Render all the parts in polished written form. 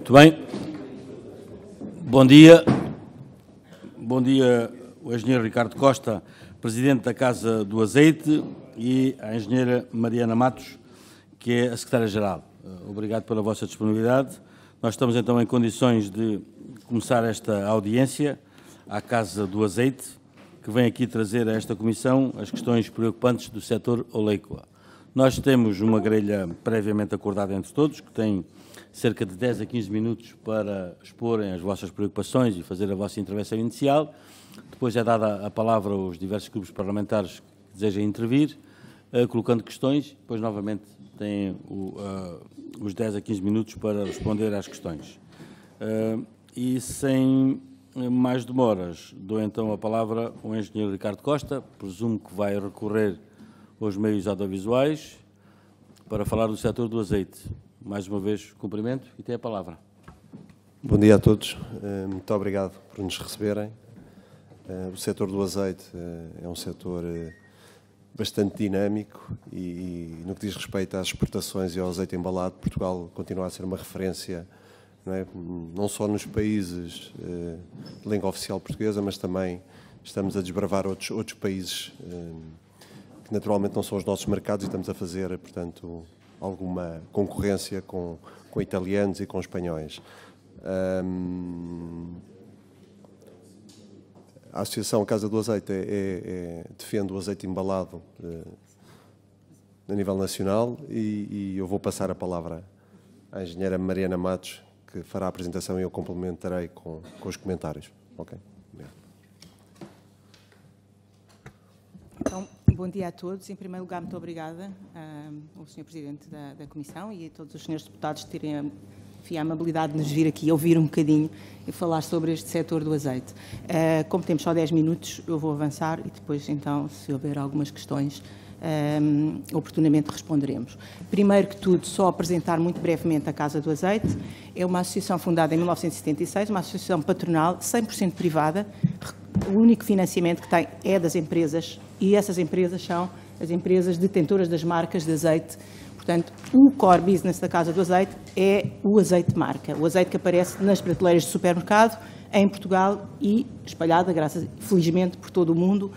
Muito bem. Bom dia. Bom dia, o engenheiro Ricardo Costa, presidente da Casa do Azeite, e a engenheira Mariana Matos, que é a secretária-geral. Obrigado pela vossa disponibilidade. Nós estamos então em condições de começar esta audiência à Casa do Azeite, que vem aqui trazer a esta comissão as questões preocupantes do setor oleícola. Nós temos uma grelha previamente acordada entre todos, que tem cerca de 10 a 15 minutos para exporem as vossas preocupações e fazer a vossa intervenção inicial. Depois é dada a palavra aos diversos grupos parlamentares que desejem intervir, colocando questões. Depois, novamente, têm os 10 a 15 minutos para responder às questões. E sem mais demoras, dou então a palavra ao engenheiro Ricardo Costa, presumo que vai recorrer aos meios audiovisuais para falar do setor do azeite. Mais uma vez, cumprimento e tem a palavra. Bom dia a todos. Muito obrigado por nos receberem. O setor do azeite é um setor bastante dinâmico e no que diz respeito às exportações e ao azeite embalado, Portugal continua a ser uma referência, não só nos países de língua oficial portuguesa, mas também estamos a desbravar outros países que naturalmente não são os nossos mercados e estamos a fazer, portanto, alguma concorrência com italianos e com espanhóis. A Associação Casa do Azeite defende o azeite embalado a nível nacional e eu vou passar a palavra à engenheira Mariana Matos, que fará a apresentação e eu complementarei com os comentários. Ok? Então, bom dia a todos. Em primeiro lugar, muito obrigada ao Sr. Presidente da Comissão e a todos os senhores deputados de terem a amabilidade de nos vir aqui ouvir um bocadinho e falar sobre este setor do azeite. Como temos só 10 minutos, eu vou avançar e depois, então, se houver algumas questões, oportunamente responderemos. Primeiro que tudo, só apresentar muito brevemente a Casa do Azeite. É uma associação fundada em 1976, uma associação patronal, 100% privada. O único financiamento que tem é das empresas e essas empresas são as empresas detentoras das marcas de azeite. Portanto, o core business da Casa do Azeite é o azeite de marca, o azeite que aparece nas prateleiras de supermercado em Portugal e espalhada, felizmente, por todo o mundo,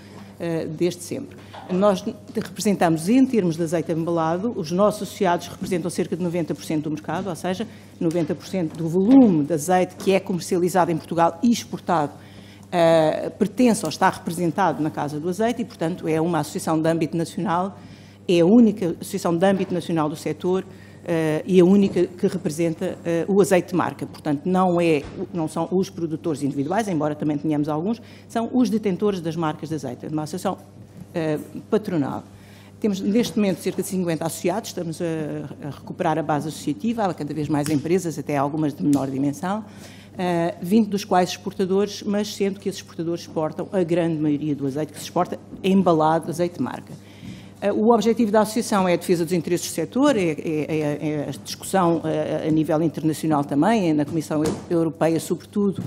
desde sempre. Nós representamos, em termos de azeite embalado, os nossos associados representam cerca de 90% do mercado, ou seja, 90% do volume de azeite que é comercializado em Portugal e exportado pertence ou está representado na Casa do Azeite e, portanto, é uma associação de âmbito nacional, é a única associação de âmbito nacional do setor e a única que representa o azeite de marca. Portanto, não são os produtores individuais, embora também tenhamos alguns, são os detentores das marcas de azeite. É uma associação patronal. Temos, neste momento, cerca de 50 associados, estamos a recuperar a base associativa, há cada vez mais empresas, até algumas de menor dimensão, 20 dos quais exportadores, mas sendo que esses exportadores exportam a grande maioria do azeite que se exporta embalado, azeite de marca. O objetivo da associação é a defesa dos interesses do setor, é a discussão a nível internacional também, na Comissão Europeia sobretudo,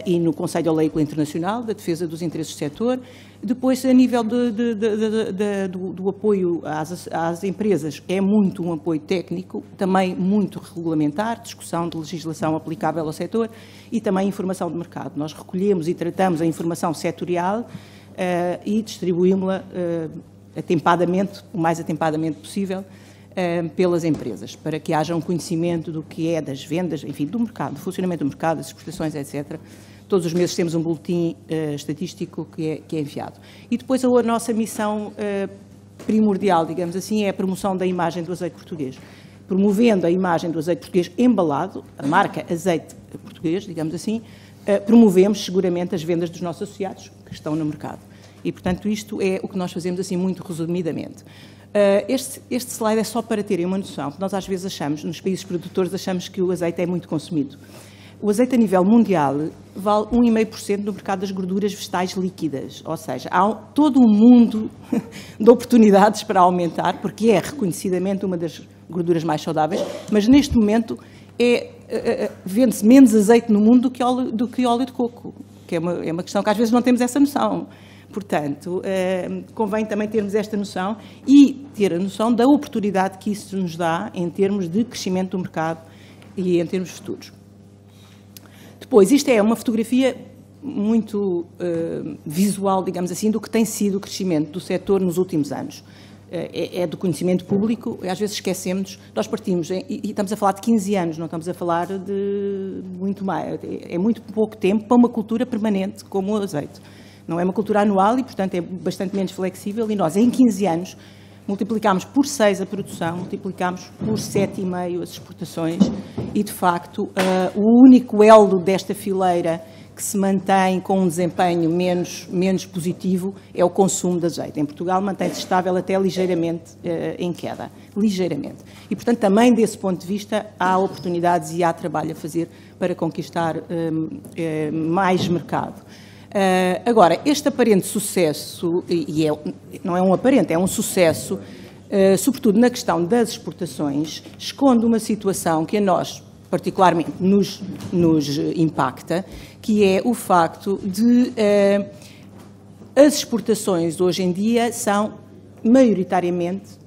e no Conselho Oleícola Internacional, da defesa dos interesses do setor. Depois, a nível do apoio às empresas, é muito um apoio técnico, também muito regulamentar, discussão de legislação aplicável ao setor e também informação de mercado. Nós recolhemos e tratamos a informação setorial e distribuímos-la atempadamente, o mais atempadamente possível, pelas empresas, para que haja um conhecimento do que é das vendas, enfim, do mercado, do funcionamento do mercado, das exportações, etc. Todos os meses temos um boletim estatístico que é enviado. E depois a nossa missão primordial, digamos assim, é a promoção da imagem do azeite português. Promovendo a imagem do azeite português embalado, a marca azeite português, digamos assim, promovemos seguramente as vendas dos nossos associados que estão no mercado. E, portanto, isto é o que nós fazemos assim muito resumidamente. Este slide é só para terem uma noção, que nós às vezes achamos, nos países produtores, achamos que o azeite é muito consumido. O azeite a nível mundial vale 1,5% do mercado das gorduras vegetais líquidas, ou seja, há todo um mundo de oportunidades para aumentar, porque é reconhecidamente uma das gorduras mais saudáveis, mas neste momento vende-se menos azeite no mundo do que óleo de coco, que é uma questão que às vezes não temos essa noção. Portanto, convém também termos esta noção e ter a noção da oportunidade que isso nos dá em termos de crescimento do mercado e em termos futuros. Depois, isto é uma fotografia muito visual, digamos assim, do que tem sido o crescimento do setor nos últimos anos. É do conhecimento público, e às vezes esquecemos, nós partimos, e estamos a falar de 15 anos, não estamos a falar de muito mais, é muito pouco tempo para uma cultura permanente como o azeite. Não é uma cultura anual e, portanto, é bastante menos flexível, e nós, em 15 anos, multiplicámos por 6 a produção, multiplicámos por 7,5 as exportações, e, de facto, o único elo desta fileira que se mantém com um desempenho menos positivo é o consumo de azeite. Em Portugal mantém-se estável até ligeiramente em queda, ligeiramente. E, portanto, também desse ponto de vista há oportunidades e há trabalho a fazer para conquistar mais mercado. Agora, este aparente sucesso, não é um aparente, é um sucesso, sobretudo na questão das exportações, esconde uma situação que a nós particularmente nos impacta, que é o facto de as exportações hoje em dia são maioritariamente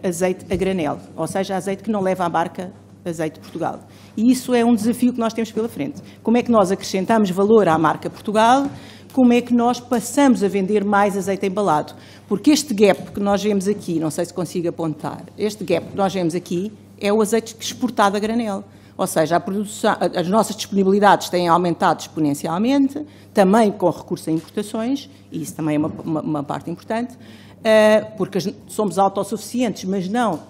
azeite a granel, ou seja, azeite que não leva à barca azeite de Portugal. E isso é um desafio que nós temos pela frente. Como é que nós acrescentamos valor à marca Portugal? Como é que nós passamos a vender mais azeite embalado? Porque este gap que nós vemos aqui, não sei se consigo apontar, este gap que nós vemos aqui é o azeite exportado a granel. Ou seja, as nossas disponibilidades têm aumentado exponencialmente, também com recurso a importações, e isso também é uma parte importante, porque somos autossuficientes, mas não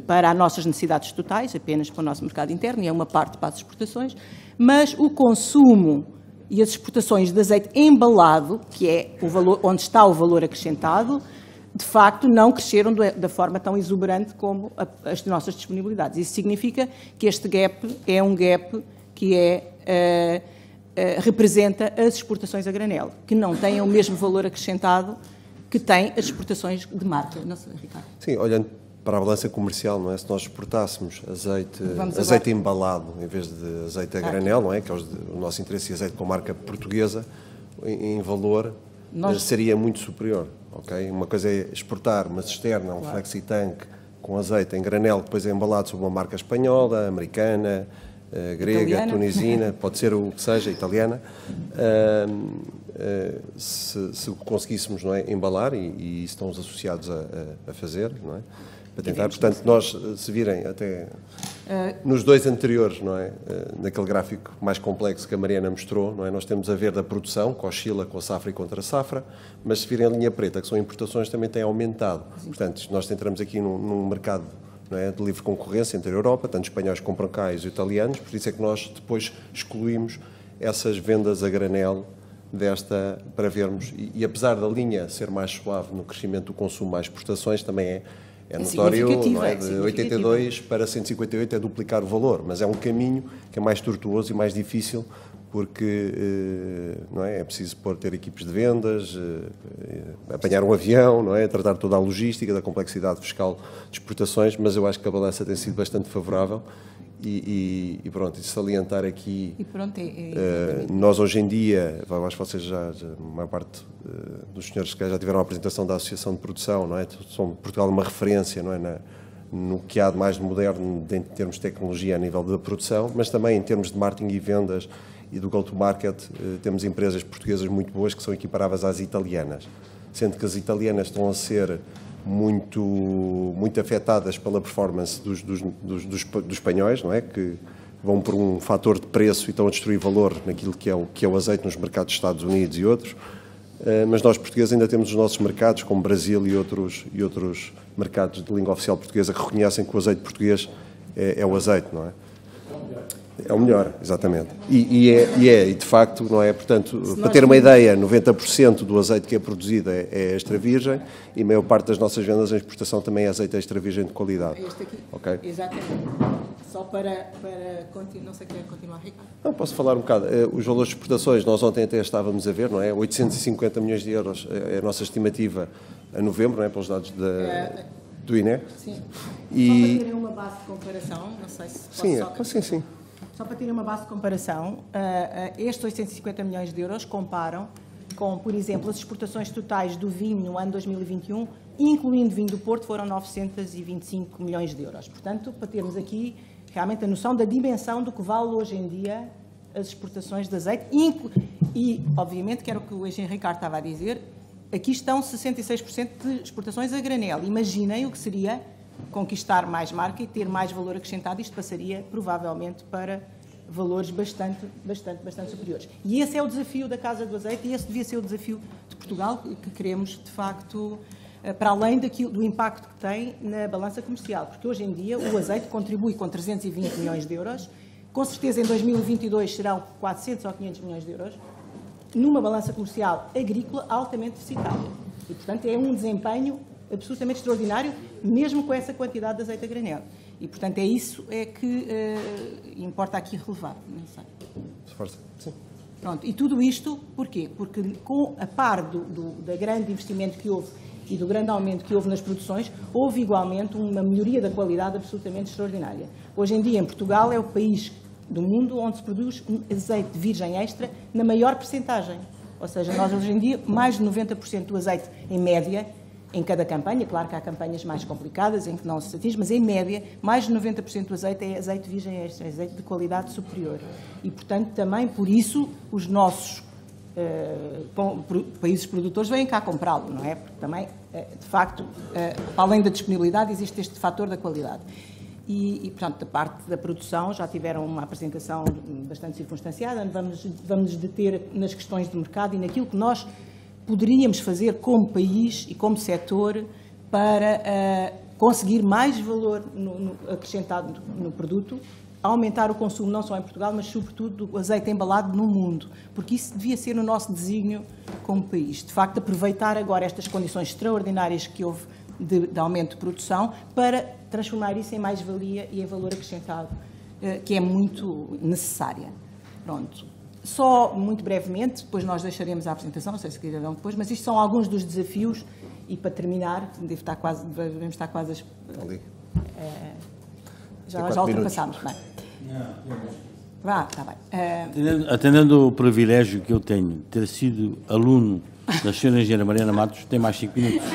para as nossas necessidades totais, apenas para o nosso mercado interno, e é uma parte para as exportações, mas o consumo e as exportações de azeite embalado, que é o valor, onde está o valor acrescentado, de facto, não cresceram da forma tão exuberante como as nossas disponibilidades. Isso significa que este gap é um gap que representa as exportações a granel, que não têm o mesmo valor acrescentado que têm as exportações de marca. Não sei, Ricardo. Sim, olhando para a balança comercial, não é? Se nós exportássemos azeite embalado em vez de azeite a granel, não é? Que é o nosso interesse, e azeite com marca portuguesa, em valor, seria muito superior. Okay? Uma coisa é exportar uma cisterna, um flexi-tank com azeite em granel, que depois é embalado sob uma marca espanhola, americana, grega, italiana, tunisina, pode ser o que seja, italiana. Se conseguíssemos, não é, embalar, e isso estão os associados a fazer, não é? Para tentar, portanto, nós, se virem até nos dois anteriores, não é, naquele gráfico mais complexo que a Mariana mostrou, não é, nós temos a ver da produção, que oscila com a safra e contra a safra, mas se virem a linha preta, que são importações, também tem aumentado. Portanto, nós entramos aqui num mercado, não é, de livre concorrência entre a Europa, tanto os espanhóis compram cá e os italianos, por isso é que nós depois excluímos essas vendas a granel para vermos, e apesar da linha ser mais suave no crescimento do consumo mais exportações, também é notório, não é? De 82 para 158 é duplicar o valor, mas é um caminho que é mais tortuoso e mais difícil, porque não é preciso ter equipes de vendas, apanhar um avião, não é? Tratar toda a logística, da complexidade fiscal de exportaçções, mas eu acho que a balança tem sido bastante favorável. E pronto, e salientar aqui, nós hoje em dia, acho que vocês já a maior parte dos senhores que já tiveram a apresentação da Associação de Produção, não é? Portugal é uma referência, não é? No que há de mais moderno em termos de tecnologia a nível da produção, mas também em termos de marketing e vendas e do go-to-market, temos empresas portuguesas muito boas que são equiparáveis às italianas, sendo que as italianas estão a ser muito afetadas pela performance dos espanhóis, não é? Que vão por um fator de preço e estão a destruir valor naquilo que é o azeite nos mercados dos Estados Unidos e outros, mas nós portugueses ainda temos os nossos mercados, como Brasil e outros mercados de língua oficial portuguesa, que reconhecem que o azeite português é o azeite, não é? É o melhor, exatamente. E de facto, não é? Portanto, para ter uma ideia, 90% do azeite que é produzido é extra virgem, e a maior parte das nossas vendas em exportação também é azeite extra virgem de qualidade. Este aqui, okay? Exatamente. Só para continuar, não sei quem quer continuar, Ricardo. Não, posso falar um bocado. Os valores de exportações, nós ontem até estávamos a ver, não é? 850 milhões de euros é a nossa estimativa a novembro, não é? Pelos dados do INE. Sim. Só para terem uma base de comparação, não sei se posso sim. Só para terem uma base de comparação, estes 850 milhões de euros comparam com, por exemplo, as exportações totais do vinho no ano 2021, incluindo vinho do Porto, foram 925 milhões de euros. Portanto, para termos aqui realmente a noção da dimensão do que vale hoje em dia as exportações de azeite e obviamente, que era o que o engenheiro Ricardo estava a dizer, aqui estão 66% de exportações a granel. Imaginem o que seria conquistar mais marca e ter mais valor acrescentado. Isto passaria, provavelmente, para valores bastante superiores. E esse é o desafio da Casa do Azeite e esse devia ser o desafio de Portugal, que queremos, de facto, para além do impacto que tem na balança comercial. Porque hoje em dia o azeite contribui com 320 milhões de euros, com certeza em 2022 serão 400 ou 500 milhões de euros, numa balança comercial agrícola altamente deficitária. E, portanto, é um desempenho absolutamente extraordinário, mesmo com essa quantidade de azeite a granel. E, portanto, é isso que importa aqui relevar. Não sei. Força. Sim. Pronto. E tudo isto, porquê? Porque, a par do grande investimento que houve e do grande aumento que houve nas produções, houve igualmente uma melhoria da qualidade absolutamente extraordinária. Hoje em dia, em Portugal, é o país do mundo onde se produz um azeite de virgem extra na maior percentagem. Ou seja, nós hoje em dia, mais de 90% do azeite, em média, em cada campanha, claro que há campanhas mais complicadas em que não se atinge, mas em média, mais de 90% do azeite é azeite virgem extra, é azeite de qualidade superior. E, portanto, também por isso os nossos países produtores vêm cá comprá-lo, não é? Porque também, de facto, além da disponibilidade, existe este fator da qualidade. E, portanto, da parte da produção já tiveram uma apresentação bastante circunstanciada, vamos nos deter nas questões de mercado e naquilo que nós poderíamos fazer como país e como setor para conseguir mais valor acrescentado no produto, aumentar o consumo não só em Portugal, mas sobretudo do azeite embalado no mundo, porque isso devia ser o nosso desígnio como país. De facto, aproveitar agora estas condições extraordinárias que houve de aumento de produção para transformar isso em mais-valia e em valor acrescentado, que é muito necessária. Pronto. Só muito brevemente, depois nós deixaremos a apresentação, não sei se quererão depois, mas isto são alguns dos desafios e para terminar, devemos estar quase já ultrapassámos. Bem. Vá, está bem. Atendendo o privilégio que eu tenho de ter sido aluno da senhora engenheira Mariana Matos, tem mais 5 minutos.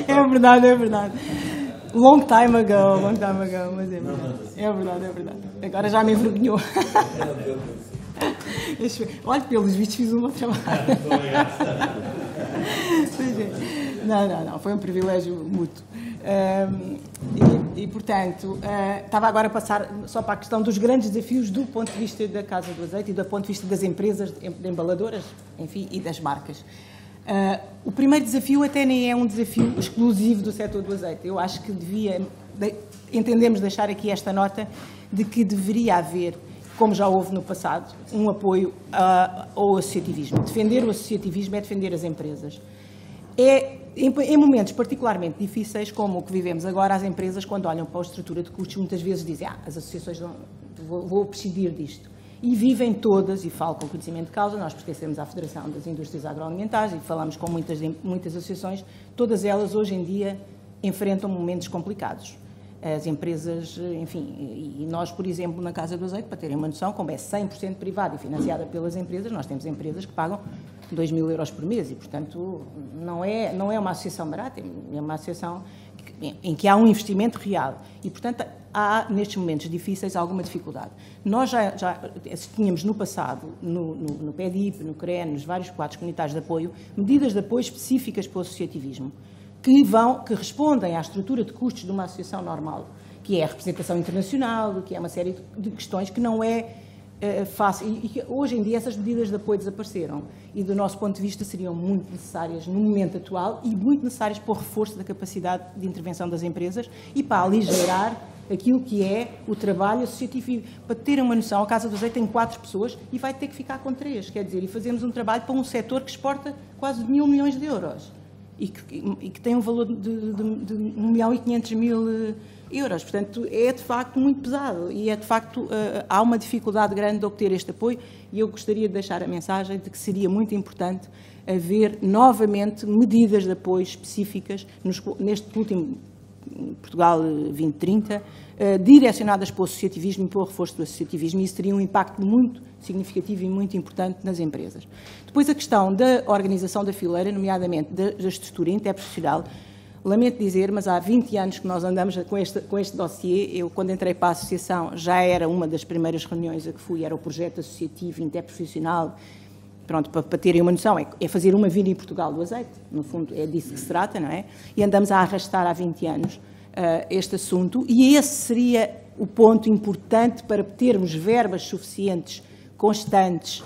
É verdade. Long time ago, mas é verdade. Agora já me envergonhou. Olha, pelos vistos fiz um bom trabalho. Não, foi um privilégio mútuo. Portanto, estava agora a passar só para a questão dos grandes desafios do ponto de vista da Casa do Azeite e do ponto de vista das empresas embaladoras, enfim, e das marcas. O primeiro desafio até nem é um desafio exclusivo do setor do azeite. Eu acho que entendemos deixar aqui esta nota de que deveria haver, como já houve no passado, um apoio ao associativismo. Defender o associativismo é defender as empresas. Em momentos particularmente difíceis, como o que vivemos agora, as empresas, quando olham para a estrutura de custos, muitas vezes dizem as associações vou prescindir disto. E vivem todas, e falo com conhecimento de causa, nós pertencemos à Federação das Indústrias Agroalimentares e falamos com muitas associações, todas elas hoje em dia enfrentam momentos complicados. As empresas, enfim, e nós, por exemplo, na Casa do Azeite, para terem uma noção, como é 100% privada e financiada pelas empresas, nós temos empresas que pagam 2.000 euros por mês e, portanto, não é uma associação barata, é uma associação em que há um investimento real e, portanto, há, nestes momentos difíceis, alguma dificuldade. Nós já tínhamos no passado, no PEDIP, no CREN, nos vários quadros comunitários de apoio, medidas de apoio específicas para o associativismo, que respondem à estrutura de custos de uma associação normal, que é a representação internacional, que é uma série de questões que não é fácil. E hoje em dia essas medidas de apoio desapareceram e, do nosso ponto de vista, seriam muito necessárias no momento atual e muito necessárias para o reforço da capacidade de intervenção das empresas e para aligerar aquilo que é o trabalho associativo. Para terem uma noção, a Casa do Azeite tem 4 pessoas e vai ter que ficar com 3, quer dizer, e fazemos um trabalho para um setor que exporta quase 1.000 milhões de euros e que tem um valor de 1.500.000 euros. Portanto, é de facto muito pesado e de facto há uma dificuldade grande de obter este apoio e eu gostaria de deixar a mensagem de que seria muito importante haver novamente medidas de apoio específicas neste último Portugal 2030, direcionadas para o associativismo e para o reforço do associativismo, e isso teria um impacto muito significativo e muito importante nas empresas. Depois, a questão da organização da fileira, nomeadamente da estrutura interprofissional, Lamento dizer, mas há 20 anos que nós andamos com este dossiê. Eu, quando entrei para a associação, já era uma das primeiras reuniões a que fui, era o projeto associativo interprofissional. Pronto, para terem uma noção, é fazer uma vinha em Portugal do azeite, no fundo é disso que se trata, não é? E andamos a arrastar há 20 anos este assunto, e esse seria o ponto importante para termos verbas suficientes, constantes,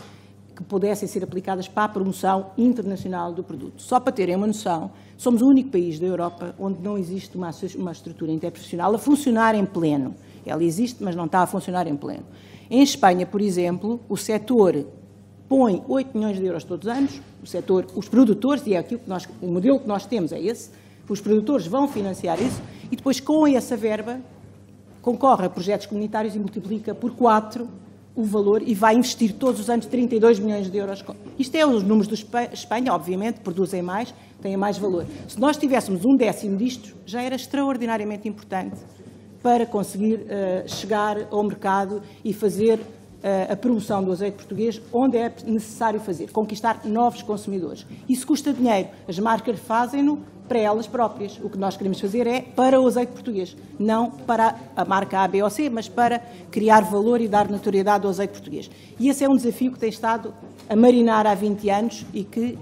que pudessem ser aplicadas para a promoção internacional do produto. Só para terem uma noção, somos o único país da Europa onde não existe uma estrutura interprofissional a funcionar em pleno. Ela existe, mas não está a funcionar em pleno. Em Espanha, por exemplo, o setor põe 8 milhões de euros todos os anos, os produtores, e é aquilo que o modelo que nós temos é esse, os produtores vão financiar isso, e depois com essa verba concorre a projetos comunitários e multiplica por 4 o valor e vai investir todos os anos 32 milhões de euros. Isto é os números da Espanha, obviamente, produzem mais, têm mais valor. Se nós tivéssemos 1/10 disto, já era extraordinariamente importante para conseguir chegar ao mercado e fazer a promoção do azeite português onde é necessário fazer, conquistar novos consumidores. Isso custa dinheiro. As marcas fazem-no para elas próprias. O que nós queremos fazer é para o azeite português, não para a marca A, B ou C, mas para criar valor e dar notoriedade ao azeite português. E esse é um desafio que tem estado a marinar há 20 anos e que,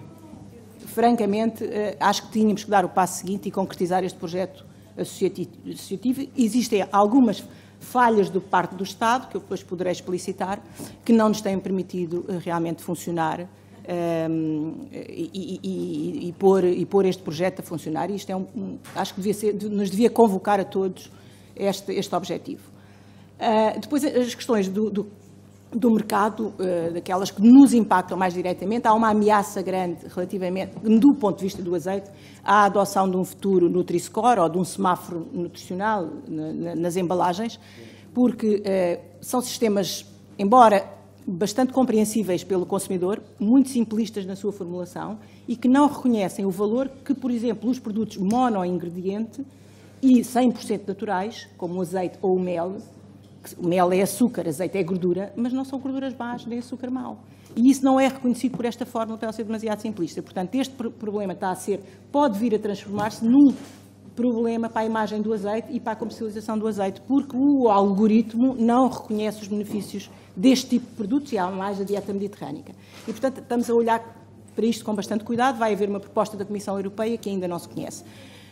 francamente, acho que tínhamos que dar o passo seguinte e concretizar este projeto associativo. Existem algumas falhas do parte do Estado, que eu depois poderei explicitar, que não nos têm permitido realmente funcionar e pôr este projeto a funcionar. E isto é acho que nos devia convocar a todos este objetivo. Depois, as questões do mercado, daquelas que nos impactam mais diretamente, há uma ameaça grande relativamente, do ponto de vista do azeite, à adoção de um futuro Nutri-Score ou de um semáforo nutricional nas embalagens, porque são sistemas, embora bastante compreensíveis pelo consumidor, muito simplistas na sua formulação e que não reconhecem o valor que, por exemplo, os produtos monoingrediente e 100% naturais, como o azeite ou o mel é açúcar, azeite é gordura, mas não são gorduras más nem açúcar mau. E isso não é reconhecido por esta fórmula, pode ser demasiado simplista. Portanto, este problema pode vir a transformar-se num problema para a imagem do azeite e para a comercialização do azeite, porque o algoritmo não reconhece os benefícios deste tipo de produtos e há mais da dieta mediterrânica. E, portanto, estamos a olhar para isto com bastante cuidado. Vai haver uma proposta da Comissão Europeia que ainda não se conhece.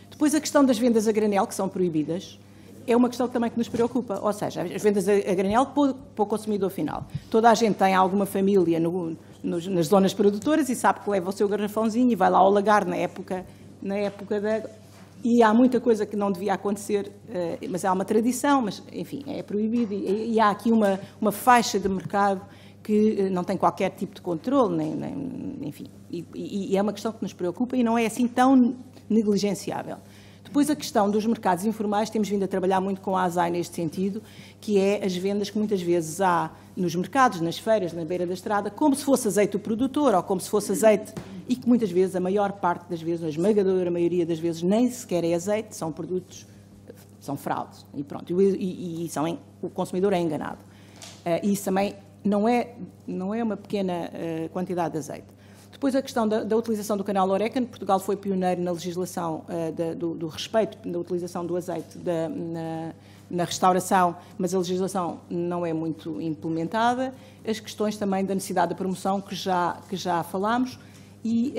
Depois, a questão das vendas a granel, que são proibidas, é uma questão também que nos preocupa, ou seja, as vendas a granel para o consumidor final. Toda a gente tem alguma família nas zonas produtoras e sabe que leva o seu garrafãozinho e vai lá ao lagar na época da... E há muita coisa que não devia acontecer, mas há uma tradição, mas, enfim, é proibido. E há aqui uma faixa de mercado que não tem qualquer tipo de controle, enfim. E é uma questão que nos preocupa e não é assim tão negligenciável. Depois, a questão dos mercados informais, temos vindo a trabalhar muito com a ASAI neste sentido, que é as vendas que muitas vezes há nos mercados, nas feiras, na beira da estrada, como se fosse azeite do produtor ou como se fosse azeite, e que muitas vezes, a maior parte das vezes, a esmagadora maioria das vezes, nem sequer é azeite, são produtos, são fraudes, e pronto, o consumidor é enganado. E isso também não é uma pequena quantidade de azeite. Depois, a questão da utilização do canal Orecan. Portugal foi pioneiro na legislação do respeito da utilização do azeite na restauração, mas a legislação não é muito implementada. As questões também da necessidade da promoção, que já falámos, e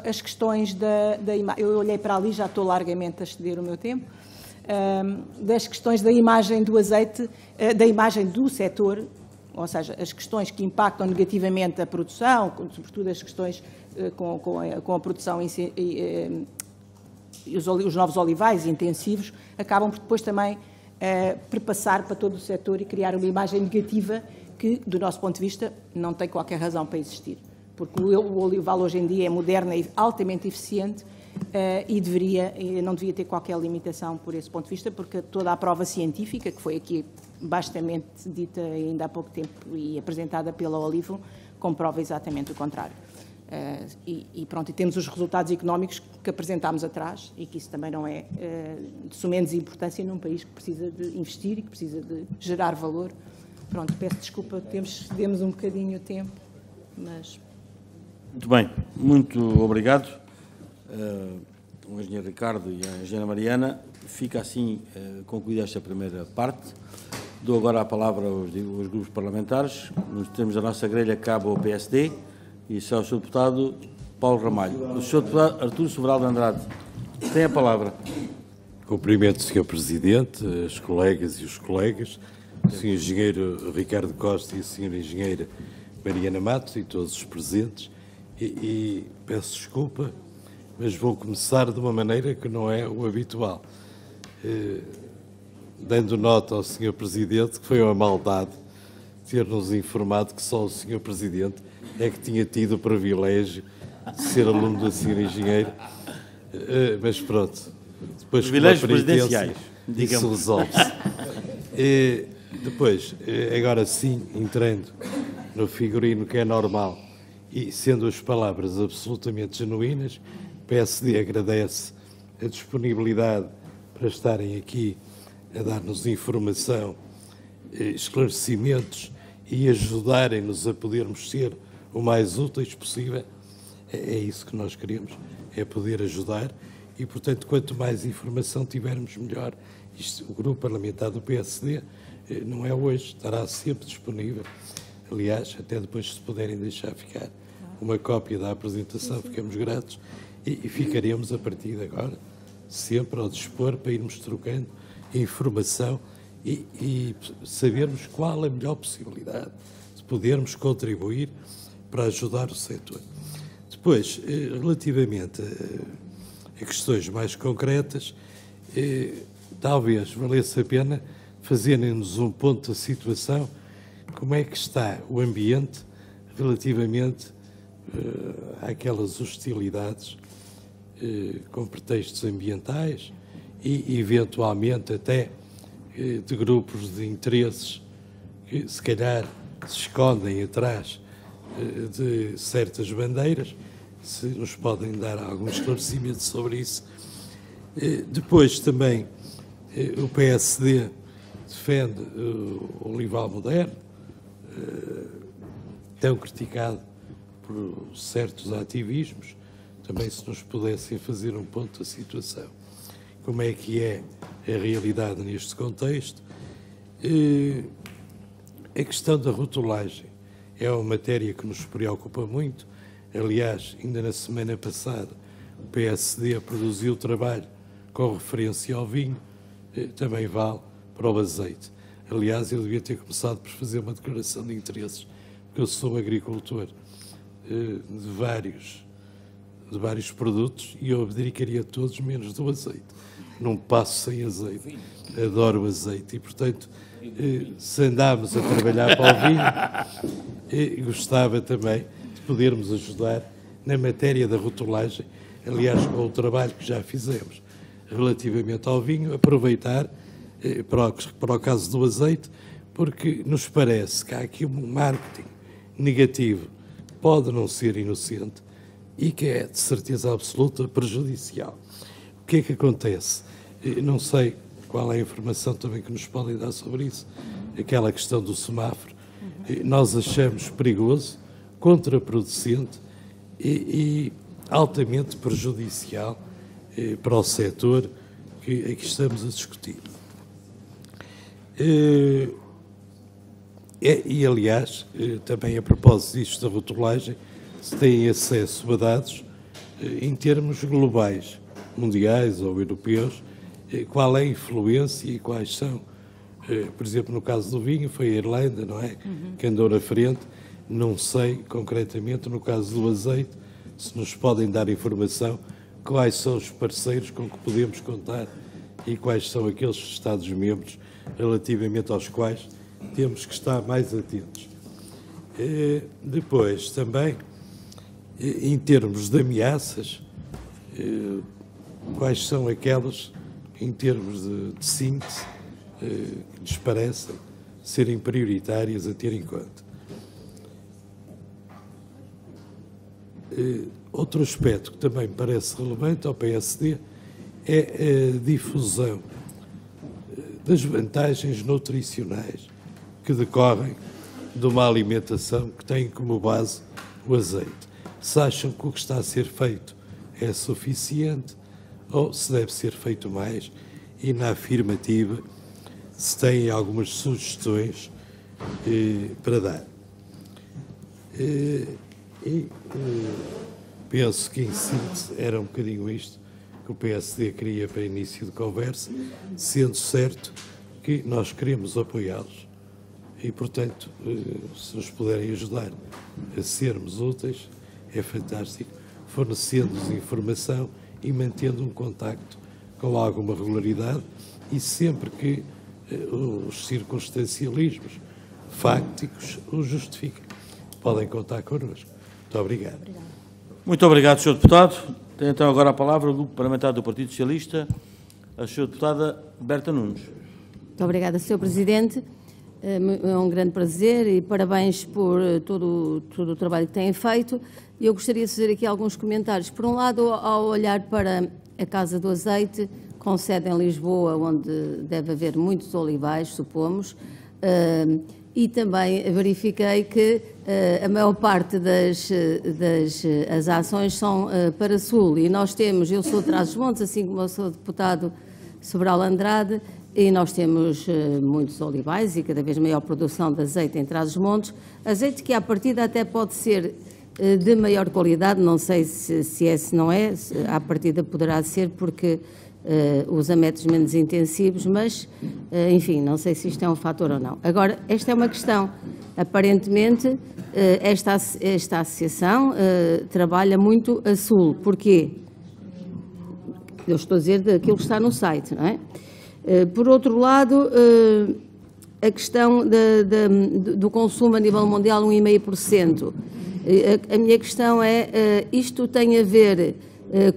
as questões da imagem. Eu olhei para ali, já estou largamente a exceder o meu tempo, das questões da imagem do azeite, da imagem do setor, ou seja, as questões que impactam negativamente a produção, sobretudo as questões com a produção e os novos olivais intensivos, acabam por depois também perpassar para todo o setor e criar uma imagem negativa que, do nosso ponto de vista, não tem qualquer razão para existir. Porque o olival hoje em dia é moderno e altamente eficiente e não devia ter qualquer limitação por esse ponto de vista, porque toda a prova científica, que foi aqui bastante dita ainda há pouco tempo e apresentada pela Olivo, comprova exatamente o contrário. E pronto, e temos os resultados económicos que apresentámos atrás e que isso também não é de sumenos importância num país que precisa de investir e que precisa de gerar valor. Pronto, peço desculpa, cedemos um bocadinho o tempo, mas... Muito bem, muito obrigado. o engenheiro Ricardo e a engenheira Mariana. Fica assim concluída esta primeira parte. Dou agora a palavra aos grupos parlamentares. Nos termos da nossa grelha, cabe ao PSD e ao Sr. Deputado Paulo Ramalho. O Sr. Deputado Artur Sobral de Andrade tem a palavra. Cumprimento o Sr. Presidente, as colegas e os colegas, o Sr. Engenheiro Ricardo Costa e a Sra. Engenheira Mariana Matos e todos os presentes. E peço desculpa, mas vou começar de uma maneira que não é o habitual. Dando nota ao Sr. Presidente que foi uma maldade ter-nos informado que só o Sr. Presidente é que tinha tido o privilégio de ser aluno da Sra. Engenheira. Mas pronto, depois privilégios presidenciais, isso resolve-se. Depois, agora sim, entrando no figurino que é normal, e sendo as palavras absolutamente genuínas, o PSD agradece a disponibilidade para estarem aqui a dar-nos informação, esclarecimentos e ajudarem-nos a podermos ser o mais úteis possível. É isso que nós queremos, é poder ajudar e, portanto, quanto mais informação tivermos, melhor. O grupo parlamentar do PSD não é hoje, estará sempre disponível. Aliás, até depois, se puderem deixar ficar uma cópia da apresentação, ficamos gratos e ficaremos, a partir de agora, sempre ao dispor para irmos trocando informação e sabermos qual a melhor possibilidade de podermos contribuir para ajudar o setor. Depois, relativamente a questões mais concretas, talvez valesse a pena fazerem-nos um ponto da situação, como é que está o ambiente relativamente àquelas hostilidades com pretextos ambientais e, eventualmente, até de grupos de interesses que, se calhar, se escondem atrás de certas bandeiras, se nos podem dar algum esclarecimento sobre isso. Depois, também, o PSD defende o Olival Moderno, tão criticado por certos ativismos. Também, se nos pudessem fazer um ponto da situação, como é que é a realidade neste contexto. A questão da rotulagem é uma matéria que nos preocupa muito. Aliás, ainda na semana passada, o PSD produziu trabalho com referência ao vinho, também vale para o azeite. Aliás, eu devia ter começado por fazer uma declaração de interesses, porque eu sou agricultor de vários produtos e eu abdicaria todos menos do azeite. Não passo sem azeite. Adoro o azeite e, portanto, se andarmos a trabalhar para o vinho, gostava também de podermos ajudar na matéria da rotulagem, aliás, com o trabalho que já fizemos relativamente ao vinho, aproveitar para o caso do azeite, porque nos parece que há aqui um marketing negativo, pode não ser inocente e que é, de certeza absoluta, prejudicial. O que é que acontece? Não sei qual é a informação também que nos podem dar sobre isso, aquela questão do semáforo. Nós achamos perigoso, contraproducente e altamente prejudicial para o setor que aqui estamos a discutir. E aliás, também a propósito disto da rotulagem, se têm acesso a dados em termos globais, mundiais ou europeus, qual é a influência e quais são, por exemplo, no caso do vinho, foi a Irlanda, não é? Que andou na frente. Não sei, concretamente, no caso do azeite, se nos podem dar informação quais são os parceiros com que podemos contar e quais são aqueles Estados-membros relativamente aos quais temos que estar mais atentos. Depois, também, em termos de ameaças, quais são aquelas, em termos de síntese, que nos parecem serem prioritárias a ter em conta. Outro aspecto que também me parece relevante ao PSD é a difusão das vantagens nutricionais que decorrem de uma alimentação que tem como base o azeite. Se acham que o que está a ser feito é suficiente ou se deve ser feito mais, e na afirmativa, se têm algumas sugestões para dar. Penso que, em síntese, era um bocadinho isto que o PSD queria para início de conversa, sendo certo que nós queremos apoiá-los e, portanto, se nos puderem ajudar a sermos úteis, é fantástico, fornecendo-nos informação e mantendo um contacto com alguma regularidade e sempre que os circunstancialismos fácticos o justifiquem. Podem contar connosco. Muito obrigado. Muito obrigado, Sr. Deputado. Tem então agora a palavra o Grupo Parlamentar do Partido Socialista, a Sra. Deputada Berta Nunes. Muito obrigada, Sr. Presidente. É um grande prazer e parabéns por todo o trabalho que têm feito. Eu gostaria de fazer aqui alguns comentários. Por um lado, ao olhar para a Casa do Azeite, com sede em Lisboa, onde deve haver muitos olivais, supomos, e também verifiquei que a maior parte das ações são para Sul. E nós temos, eu sou de Trás-os-Montes, assim como eu sou deputado Sobral Andrade, e nós temos muitos olivais e cada vez maior produção de azeite em Trás-os-Montes. Azeite que à partida até pode ser de maior qualidade, não sei se é, se não é, à partida poderá ser porque usa métodos menos intensivos, mas, enfim, não sei se isto é um fator ou não. Agora, esta é uma questão. Aparentemente, esta associação trabalha muito a Sul. Porquê? Eu estou a dizer daquilo que está no site, não é? Por outro lado, a questão do consumo a nível mundial, 1,5%. A minha questão é, isto tem a ver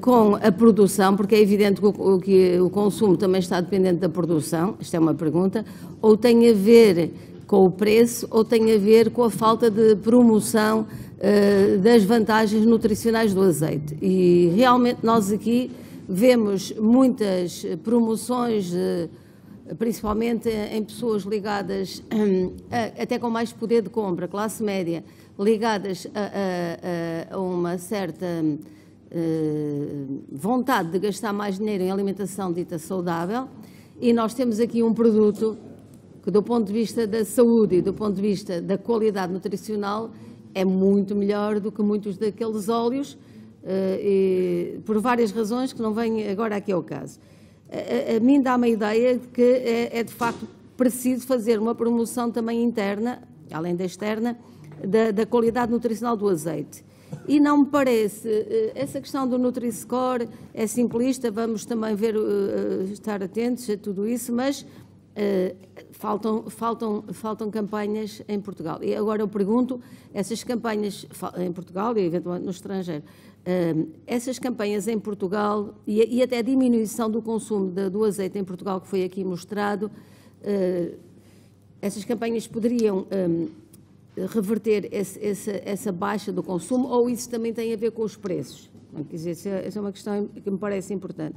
com a produção, porque é evidente que o consumo também está dependente da produção, esta é uma pergunta, ou tem a ver com o preço, ou tem a ver com a falta de promoção das vantagens nutricionais do azeite. E realmente nós aqui vemos muitas promoções, principalmente em pessoas ligadas, até com mais poder de compra, classe média, ligadas a uma certa vontade de gastar mais dinheiro em alimentação dita saudável, e nós temos aqui um produto que, do ponto de vista da saúde e do ponto de vista da qualidade nutricional, é muito melhor do que muitos daqueles óleos, e por várias razões que não vêm agora aqui ao caso. A mim dá-me a ideia de que é de facto preciso fazer uma promoção também interna, além da externa, da qualidade nutricional do azeite. E não me parece, essa questão do Nutri-Score é simplista, vamos também ver, estar atentos a tudo isso, mas faltam campanhas em Portugal. E agora eu pergunto, essas campanhas em Portugal e eventualmente no estrangeiro, essas campanhas em Portugal e até a diminuição do consumo do azeite em Portugal, que foi aqui mostrado, essas campanhas poderiam reverter essa baixa do consumo, ou isso também tem a ver com os preços? Quer dizer, essa é uma questão que me parece importante.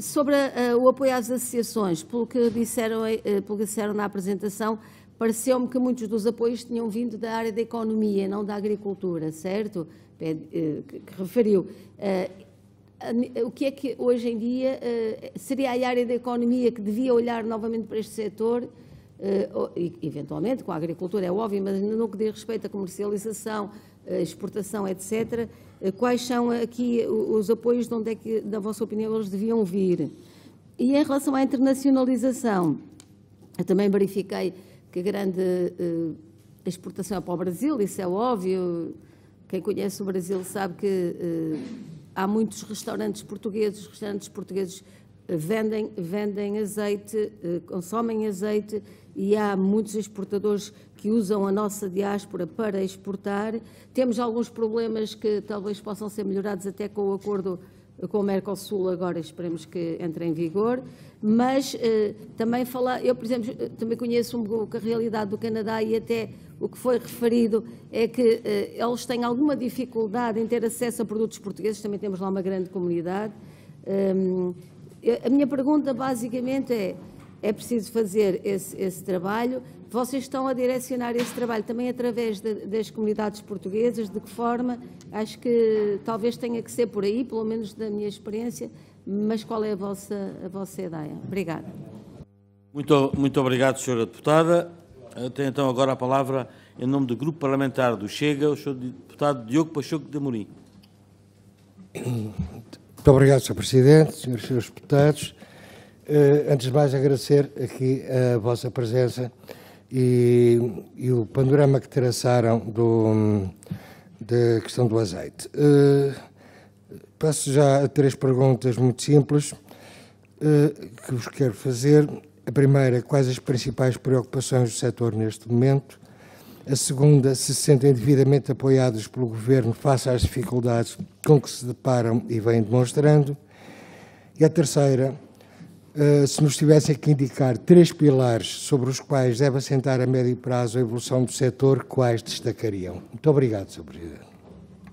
Sobre o apoio às associações, pelo que disseram na apresentação, pareceu-me que muitos dos apoios tinham vindo da área da economia, não da agricultura, certo? Que referiu. O que é que hoje em dia seria a área da economia que devia olhar novamente para este setor, eventualmente com a agricultura, é óbvio, mas no que diz respeito à comercialização, exportação, etc., quais são aqui os apoios, de onde é que, na vossa opinião, eles deviam vir? E em relação à internacionalização, eu também verifiquei que a grande exportação é para o Brasil, isso é óbvio. Quem conhece o Brasil sabe que há muitos restaurantes portugueses. Os restaurantes portugueses vendem azeite, consomem azeite, e há muitos exportadores que usam a nossa diáspora para exportar. Temos alguns problemas que talvez possam ser melhorados até com o acordo com o Mercosul, agora esperemos que entre em vigor, mas também eu, por exemplo, também conheço um pouco a realidade do Canadá, e até o que foi referido é que eles têm alguma dificuldade em ter acesso a produtos portugueses, também temos lá uma grande comunidade. A minha pergunta basicamente é, é preciso fazer esse trabalho. Vocês estão a direcionar esse trabalho também através das comunidades portuguesas, de que forma? Acho que talvez tenha que ser por aí, pelo menos da minha experiência, mas qual é a vossa ideia? Obrigada. Muito obrigado, Sra. Deputada. Tenho então agora a palavra, em nome do Grupo Parlamentar do Chega, o Sr. Deputado Diogo Pacheco de Amorim. Muito obrigado, Sr. Presidente, Srs. e Srs. Deputados. Antes de mais, agradecer aqui a vossa presença e o panorama que traçaram da questão do azeite. Passo já a 3 perguntas muito simples que vos quero fazer. A primeira, quais as principais preocupações do setor neste momento? A segunda, se sentem devidamente apoiados pelo Governo face às dificuldades com que se deparam e vêm demonstrando? E a terceira, se nos tivessem que indicar 3 pilares sobre os quais deve assentar a médio prazo a evolução do setor, quais destacariam? Muito obrigado, Sr. Presidente.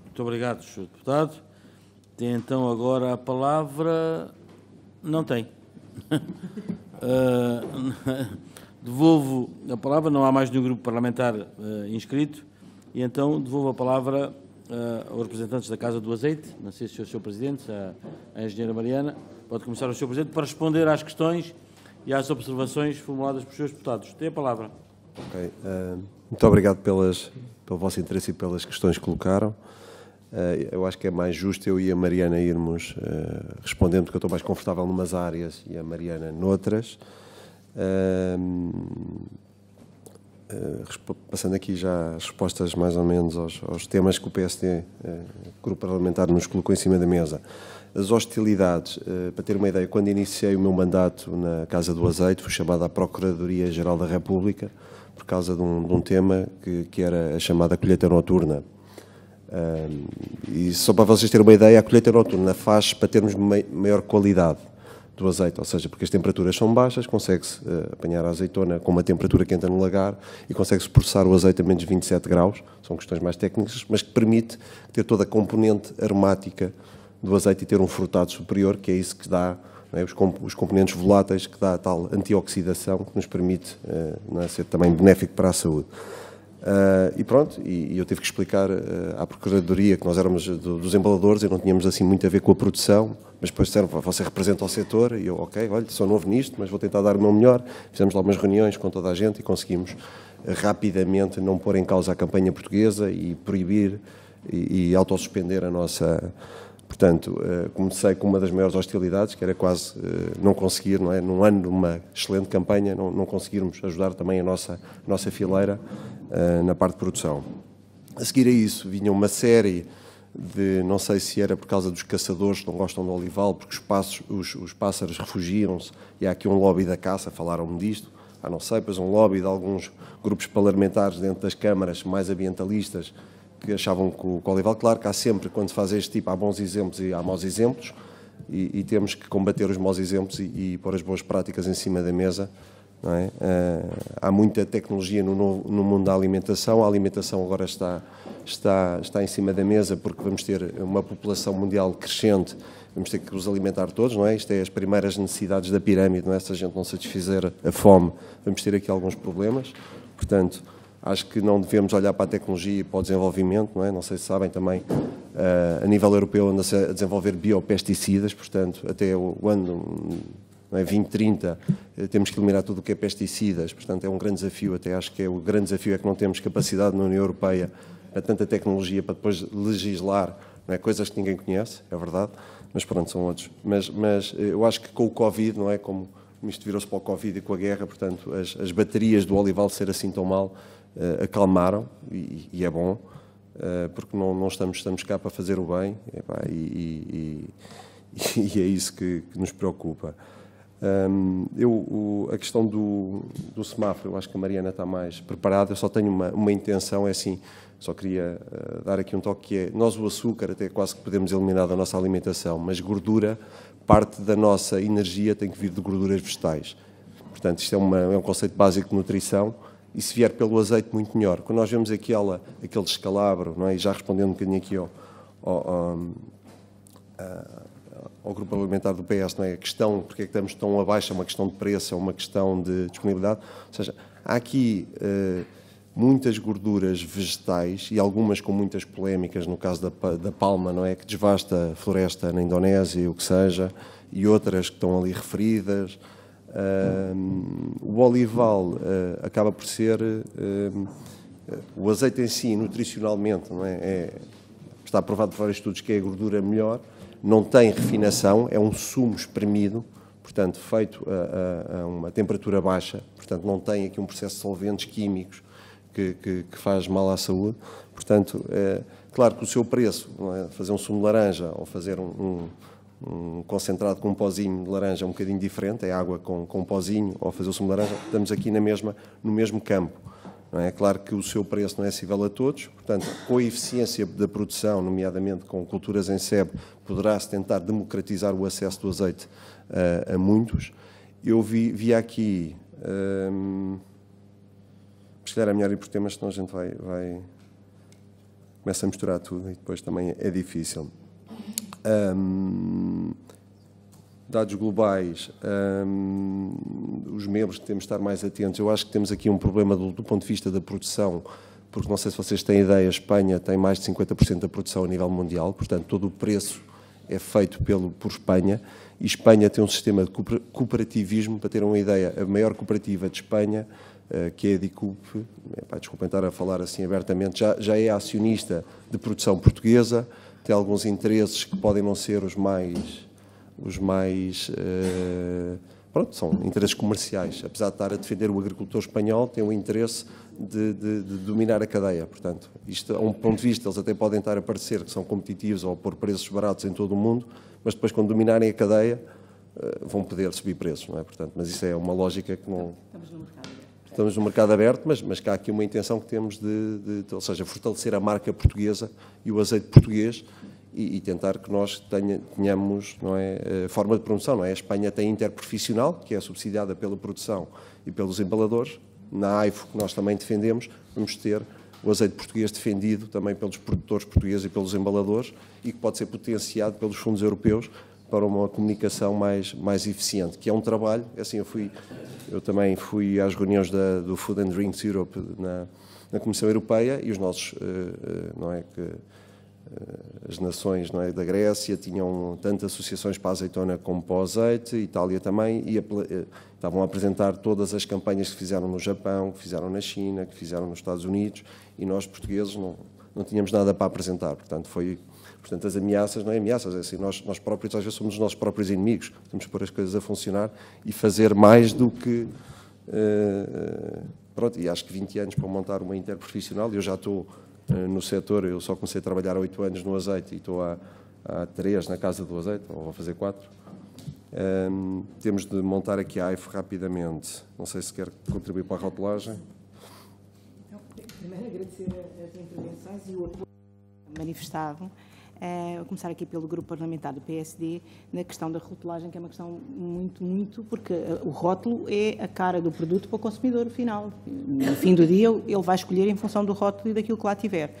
Muito obrigado, Sr. Deputado. Tem então agora a palavra... Não tem. Devolvo a palavra, não há mais nenhum grupo parlamentar inscrito, e então devolvo a palavra aos representantes da Casa do Azeite, não sei se o Sr. Presidente, a engenheira Mariana, pode começar o Sr. Presidente para responder às questões e às observações formuladas pelos Srs. Deputados. Tem a palavra. Ok. Muito obrigado pelo vosso interesse e pelas questões que colocaram. Eu acho que é mais justo eu e a Mariana irmos respondendo, porque eu estou mais confortável numas áreas e a Mariana noutras. Passando aqui já as respostas mais ou menos aos temas que o PSD, Grupo Parlamentar, nos colocou em cima da mesa. As hostilidades, para ter uma ideia, quando iniciei o meu mandato na Casa do Azeite, fui chamado à Procuradoria-Geral da República por causa de um tema que era a chamada colheita noturna. E só para vocês terem uma ideia, a colheita noturna faz para termos maior qualidade do azeite, ou seja, porque as temperaturas são baixas, consegue-se apanhar a azeitona com uma temperatura que entra no lagar e consegue-se processar o azeite a menos de 27 graus, são questões mais técnicas, mas que permite ter toda a componente aromática do azeite e ter um frutado superior, que é isso que dá, não é, os componentes voláteis, que dá a tal antioxidação que nos permite não é, ser também benéfico para a saúde. E pronto, e eu tive que explicar à Procuradoria que nós éramos dos embaladores e não tínhamos assim muito a ver com a produção, mas depois disseram, você representa o setor, e eu, ok, olha, sou novo nisto, mas vou tentar dar o meu melhor. Fizemos lá umas reuniões com toda a gente e conseguimos rapidamente não pôr em causa a campanha portuguesa e proibir e autossuspender a nossa... Portanto, comecei com uma das maiores hostilidades, que era quase não conseguir, não é? Num ano de uma excelente campanha, não conseguirmos ajudar também a nossa fileira na parte de produção. A seguir a isso, vinha uma série de, não sei se era por causa dos caçadores que não gostam do olival, porque os pássaros refugiam-se, e há aqui um lobby da caça, falaram-me disto, não sei, pois um lobby de alguns grupos parlamentares dentro das câmaras mais ambientalistas, que achavam que o olival, claro que há sempre, quando se faz este tipo, há bons exemplos e há maus exemplos, e temos que combater os maus exemplos e pôr as boas práticas em cima da mesa, não é? Há muita tecnologia no mundo da alimentação, a alimentação agora está em cima da mesa porque vamos ter uma população mundial crescente, vamos ter que os alimentar todos, não é? Isto é as primeiras necessidades da pirâmide, não é? Se a gente não satisfizer a fome, vamos ter aqui alguns problemas, portanto... Acho que não devemos olhar para a tecnologia e para o desenvolvimento, não é? Não sei se sabem também, a nível europeu anda-se a desenvolver biopesticidas, portanto, até o ano 2030 temos que eliminar tudo o que é pesticidas, portanto é um grande desafio, até acho que o grande desafio é que não temos capacidade na União Europeia para tanta tecnologia, para depois legislar, não é? Coisas que ninguém conhece, é verdade, mas pronto, são outros. Mas eu acho que com o Covid, não é? Como isto virou-se para o Covid e com a guerra, portanto, as baterias do olival ser assim tão mal, acalmaram, e é bom, porque não estamos cá para fazer o bem, e é isso que nos preocupa. A questão do semáforo, eu acho que a Mariana está mais preparada, eu só tenho uma intenção, é assim, só queria dar aqui um toque, que é, nós o açúcar até quase que podemos eliminar da nossa alimentação, mas gordura, parte da nossa energia tem que vir de gorduras vegetais. Portanto, isto é um conceito básico de nutrição, e se vier pelo azeite, muito melhor. Quando nós vemos aquele descalabro, não é? E já respondendo um bocadinho aqui ao grupo parlamentar do PS, não é? A questão, porque é que estamos tão abaixo, é uma questão de preço, é uma questão de disponibilidade. Ou seja, há aqui muitas gorduras vegetais e algumas com muitas polémicas, no caso da palma, não é? Que devasta a floresta na Indonésia, o que seja, e outras que estão ali referidas. O olival acaba por ser... o azeite em si, nutricionalmente, não é? Está provado por vários estudos que é a gordura melhor, não tem refinação, é um sumo espremido, portanto, feito a uma temperatura baixa, portanto, não tem aqui um processo de solventes químicos que faz mal à saúde. Portanto, claro que o seu preço, não é? Fazer um sumo de laranja ou fazer um concentrado com um pozinho de laranja é um bocadinho diferente, é água com um pozinho, ou fazer o sumo de laranja, estamos aqui no mesmo campo. Não é? Claro que o seu preço não é acessível a todos, portanto, com a eficiência da produção, nomeadamente com culturas em sebo, poderá-se tentar democratizar o acesso do azeite a muitos. Eu vi aqui, se calhar é melhor ir por temas, senão a gente começa a misturar tudo e depois também é difícil. Dados globais, os membros que temos de estar mais atentos. Eu acho que temos aqui um problema do ponto de vista da produção, porque não sei se vocês têm ideia, a Espanha tem mais de 50% da produção a nível mundial, portanto todo o preço é feito por Espanha, e Espanha tem um sistema de cooperativismo. Para ter uma ideia, a maior cooperativa de Espanha, que é a DICUP, desculpem estar a falar assim abertamente, já é acionista de produção portuguesa, tem alguns interesses que podem não ser os mais pronto, são interesses comerciais. Apesar de estar a defender o agricultor espanhol, tem o interesse de dominar a cadeia. Portanto, isto, a um ponto de vista, eles até podem estar a parecer que são competitivos ou pôr preços baratos em todo o mundo, mas depois, quando dominarem a cadeia, vão poder subir preços, não é? Portanto, mas isso é uma lógica que não... Estamos no mercado aberto, mas que há aqui uma intenção que temos ou seja, fortalecer a marca portuguesa e o azeite português, e tentar que nós tenhamos, não é, forma de produção. Não é? A Espanha tem interprofissional, que é subsidiada pela produção e pelos embaladores. Na AIFO, que nós também defendemos, vamos ter o azeite português defendido também pelos produtores portugueses e pelos embaladores, e que pode ser potenciado pelos fundos europeus para uma comunicação mais eficiente, que é um trabalho. Assim, eu também fui às reuniões do Food and Drinks Europe na Comissão Europeia, e os nossos, não é, que as nações, não é, da Grécia tinham tanto associações para a azeitona como para o azeite, Itália também, e estavam a apresentar todas as campanhas que fizeram no Japão, que fizeram na China, que fizeram nos Estados Unidos, e nós, portugueses, não tínhamos nada para apresentar. Portanto, as ameaças, não é ameaças, é assim, nós próprios às vezes somos os nossos próprios inimigos, temos que pôr as coisas a funcionar e fazer mais do que... pronto, e acho que 20 anos para montar uma interprofissional, eu já estou no setor, eu só comecei a trabalhar há 8 anos no azeite e estou há 3 na casa do azeite, ou vou fazer 4. Temos de montar aqui a AIFO rapidamente. Não sei se quer contribuir para a rotulagem. Primeiro, agradecer as intervenções e o apoio manifestado. Vou começar aqui pelo grupo parlamentar do PSD, na questão da rotulagem, que é uma questão muito, porque o rótulo é a cara do produto para o consumidor final. No fim do dia, ele vai escolher em função do rótulo e daquilo que lá tiver.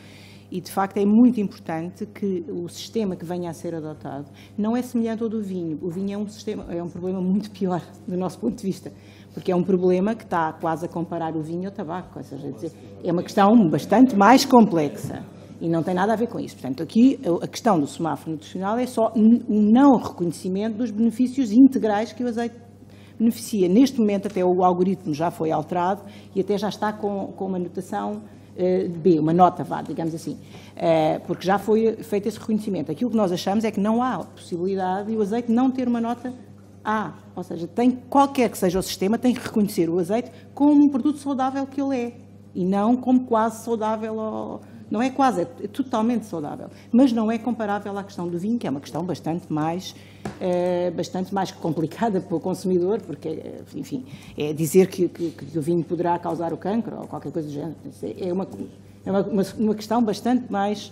E, de facto, é muito importante que o sistema que venha a ser adotado não é semelhante ao do vinho. O vinho é um problema muito pior, do nosso ponto de vista, porque é um problema que está quase a comparar o vinho ao tabaco. Ou seja, é uma questão bastante mais complexa. E não tem nada a ver com isso. Portanto, aqui a questão do semáforo nutricional é só o não reconhecimento dos benefícios integrais que o azeite beneficia. Neste momento, até o algoritmo já foi alterado e até já está com uma notação de B, uma nota, digamos assim, porque já foi feito esse reconhecimento. Aquilo que nós achamos é que não há possibilidade de o azeite não ter uma nota A, ou seja, qualquer que seja o sistema, tem que reconhecer o azeite como um produto saudável que ele é, e não como quase saudável. Não é quase, é totalmente saudável, mas não é comparável à questão do vinho, que é uma questão bastante mais complicada para o consumidor, porque, enfim, é dizer que o vinho poderá causar o cancro ou qualquer coisa do género. É uma questão bastante mais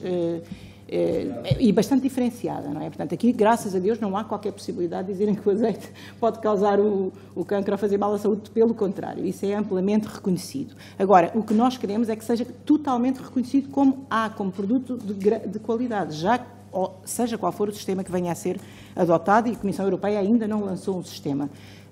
e bastante diferenciada, não é? Portanto, aqui, graças a Deus, não há qualquer possibilidade de dizerem que o azeite pode causar o cancro ou fazer mal à saúde, pelo contrário, isso é amplamente reconhecido. Agora, o que nós queremos é que seja totalmente reconhecido como produto de qualidade, já ou seja qual for o sistema que venha a ser adotado, e a Comissão Europeia ainda não lançou um sistema.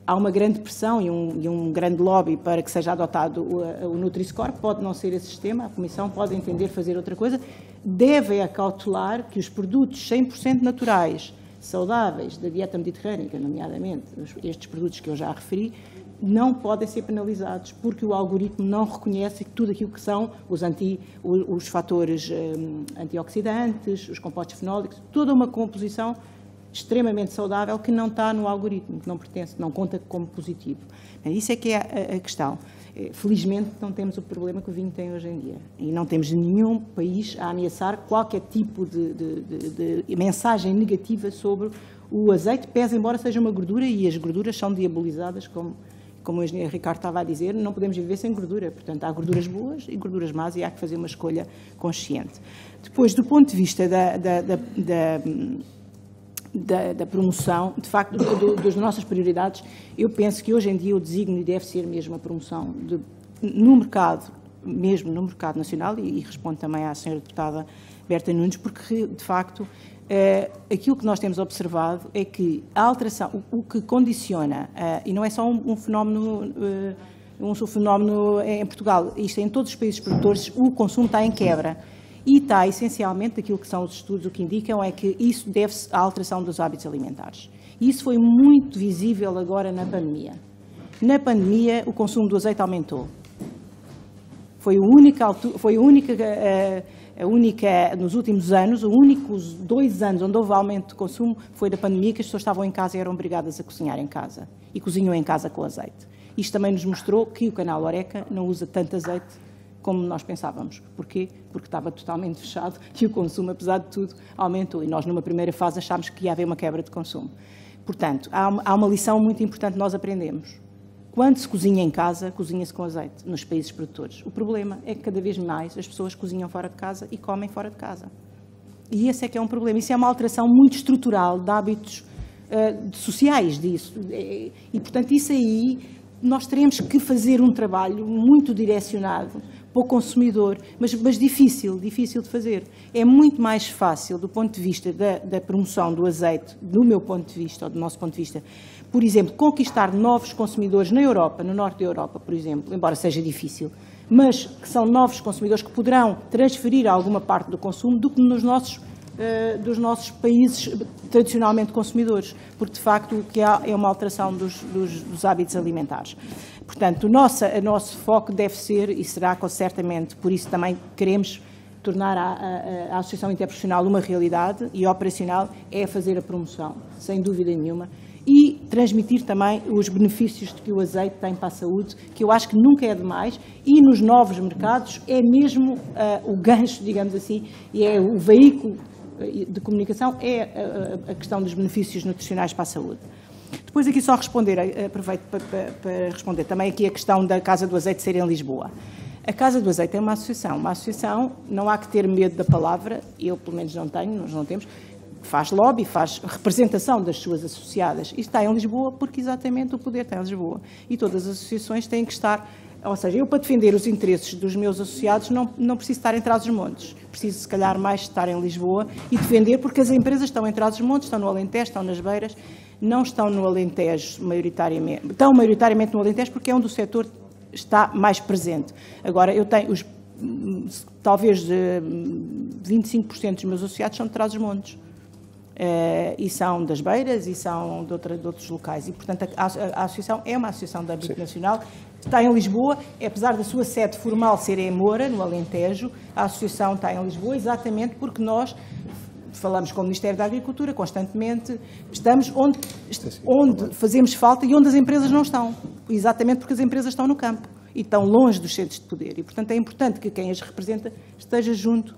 Há uma grande pressão e um grande lobby para que seja adotado o Nutri-Score. Pode não ser esse sistema, a Comissão pode entender fazer outra coisa. Deve acautelar que os produtos 100% naturais, saudáveis, da dieta mediterrânica, nomeadamente estes produtos que eu já referi, não podem ser penalizados, porque o algoritmo não reconhece tudo aquilo que são os fatores antioxidantes, os compostos fenólicos, toda uma composição extremamente saudável que não está no algoritmo, que não pertence, não conta como positivo. Isso é que é a questão. Felizmente não temos o problema que o vinho tem hoje em dia. E não temos nenhum país a ameaçar qualquer tipo de mensagem negativa sobre o azeite, pese embora seja uma gordura, e as gorduras são diabolizadas, como o engenheiro Ricardo estava a dizer, não podemos viver sem gordura. Portanto, há gorduras boas e gorduras más, e há que fazer uma escolha consciente. Depois, do ponto de vista da promoção, de facto, das nossas prioridades, eu penso que hoje em dia o desígnio deve ser mesmo a promoção no mercado nacional, e respondo também à senhora deputada Berta Nunes, porque, de facto, aquilo que nós temos observado é que a alteração, o que condiciona, e não é só um fenómeno em Portugal, isto é em todos os países produtores, o consumo está em quebra. E está, essencialmente, aquilo que são os estudos, o que indicam é que isso deve-se à alteração dos hábitos alimentares. E isso foi muito visível agora na pandemia. Na pandemia, o consumo do azeite aumentou. Foi a única, nos últimos anos, os únicos 2 anos onde houve aumento de consumo foi da pandemia, que as pessoas estavam em casa e eram obrigadas a cozinhar em casa. E cozinham em casa com azeite. Isto também nos mostrou que o canal Horeca não usa tanto azeite como nós pensávamos. Porquê? Porque estava totalmente fechado e o consumo, apesar de tudo, aumentou. E nós, numa primeira fase, achámos que ia haver uma quebra de consumo. Portanto, há uma lição muito importante que nós aprendemos. Quando se cozinha em casa, cozinha-se com azeite, nos países produtores. O problema é que cada vez mais as pessoas cozinham fora de casa e comem fora de casa. E esse é que é um problema. Isso é uma alteração muito estrutural de hábitos sociais disso. E, portanto, isso aí nós teremos que fazer um trabalho muito direcionado para o consumidor, mas difícil de fazer. É muito mais fácil, do ponto de vista da promoção do azeite, do meu ponto de vista, ou do nosso ponto de vista, por exemplo, conquistar novos consumidores na Europa, no norte da Europa, por exemplo, embora seja difícil, mas que são novos consumidores que poderão transferir alguma parte do consumo do que dos nossos países tradicionalmente consumidores, porque de facto o que há é uma alteração dos hábitos alimentares. Portanto, o nosso foco deve ser, e será certamente, por isso também queremos tornar a Associação Interprofissional uma realidade e operacional, é fazer a promoção, sem dúvida nenhuma, e transmitir também os benefícios que o azeite tem para a saúde, que eu acho que nunca é demais, e nos novos mercados é mesmo o gancho, digamos assim, e é o veículo de comunicação, é a questão dos benefícios nutricionais para a saúde. Depois aqui só aproveito para responder também aqui a questão da Casa do Azeite ser em Lisboa. A Casa do Azeite é uma associação, não há que ter medo da palavra, eu pelo menos não tenho, nós não temos, faz lobby, faz representação das suas associadas, e está em Lisboa porque exatamente o poder está em Lisboa. E todas as associações têm que estar, ou seja, eu para defender os interesses dos meus associados não preciso estar em Trás-os-Montes, preciso se calhar mais estar em Lisboa e defender, porque as empresas estão em Trás-os-Montes, estão no Alentejo, estão nas Beiras, não estão no Alentejo maioritariamente, estão maioritariamente no Alentejo porque é onde o setor está mais presente. Agora, eu tenho talvez 25% dos meus associados são de Trás-os-Montes. E são das Beiras e são de outros locais. E, portanto, a associação é uma associação de âmbito nacional, está em Lisboa, apesar da sua sede formal ser em Moura, no Alentejo, a associação está em Lisboa exatamente porque nós falamos com o Ministério da Agricultura constantemente, estamos onde fazemos falta e onde as empresas não estão, exatamente porque as empresas estão no campo e estão longe dos centros de poder. E, portanto, é importante que quem as representa esteja junto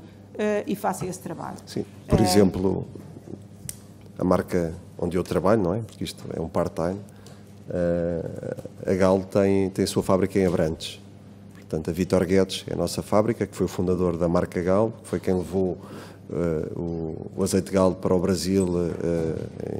e faça esse trabalho. Sim, por exemplo, a marca onde eu trabalho, não é? Porque isto é um part-time, a Galo tem a sua fábrica em Abrantes. Portanto, a Vítor Guedes é a nossa fábrica, que foi o fundador da marca Galo, foi quem levou o azeite de Galo para o Brasil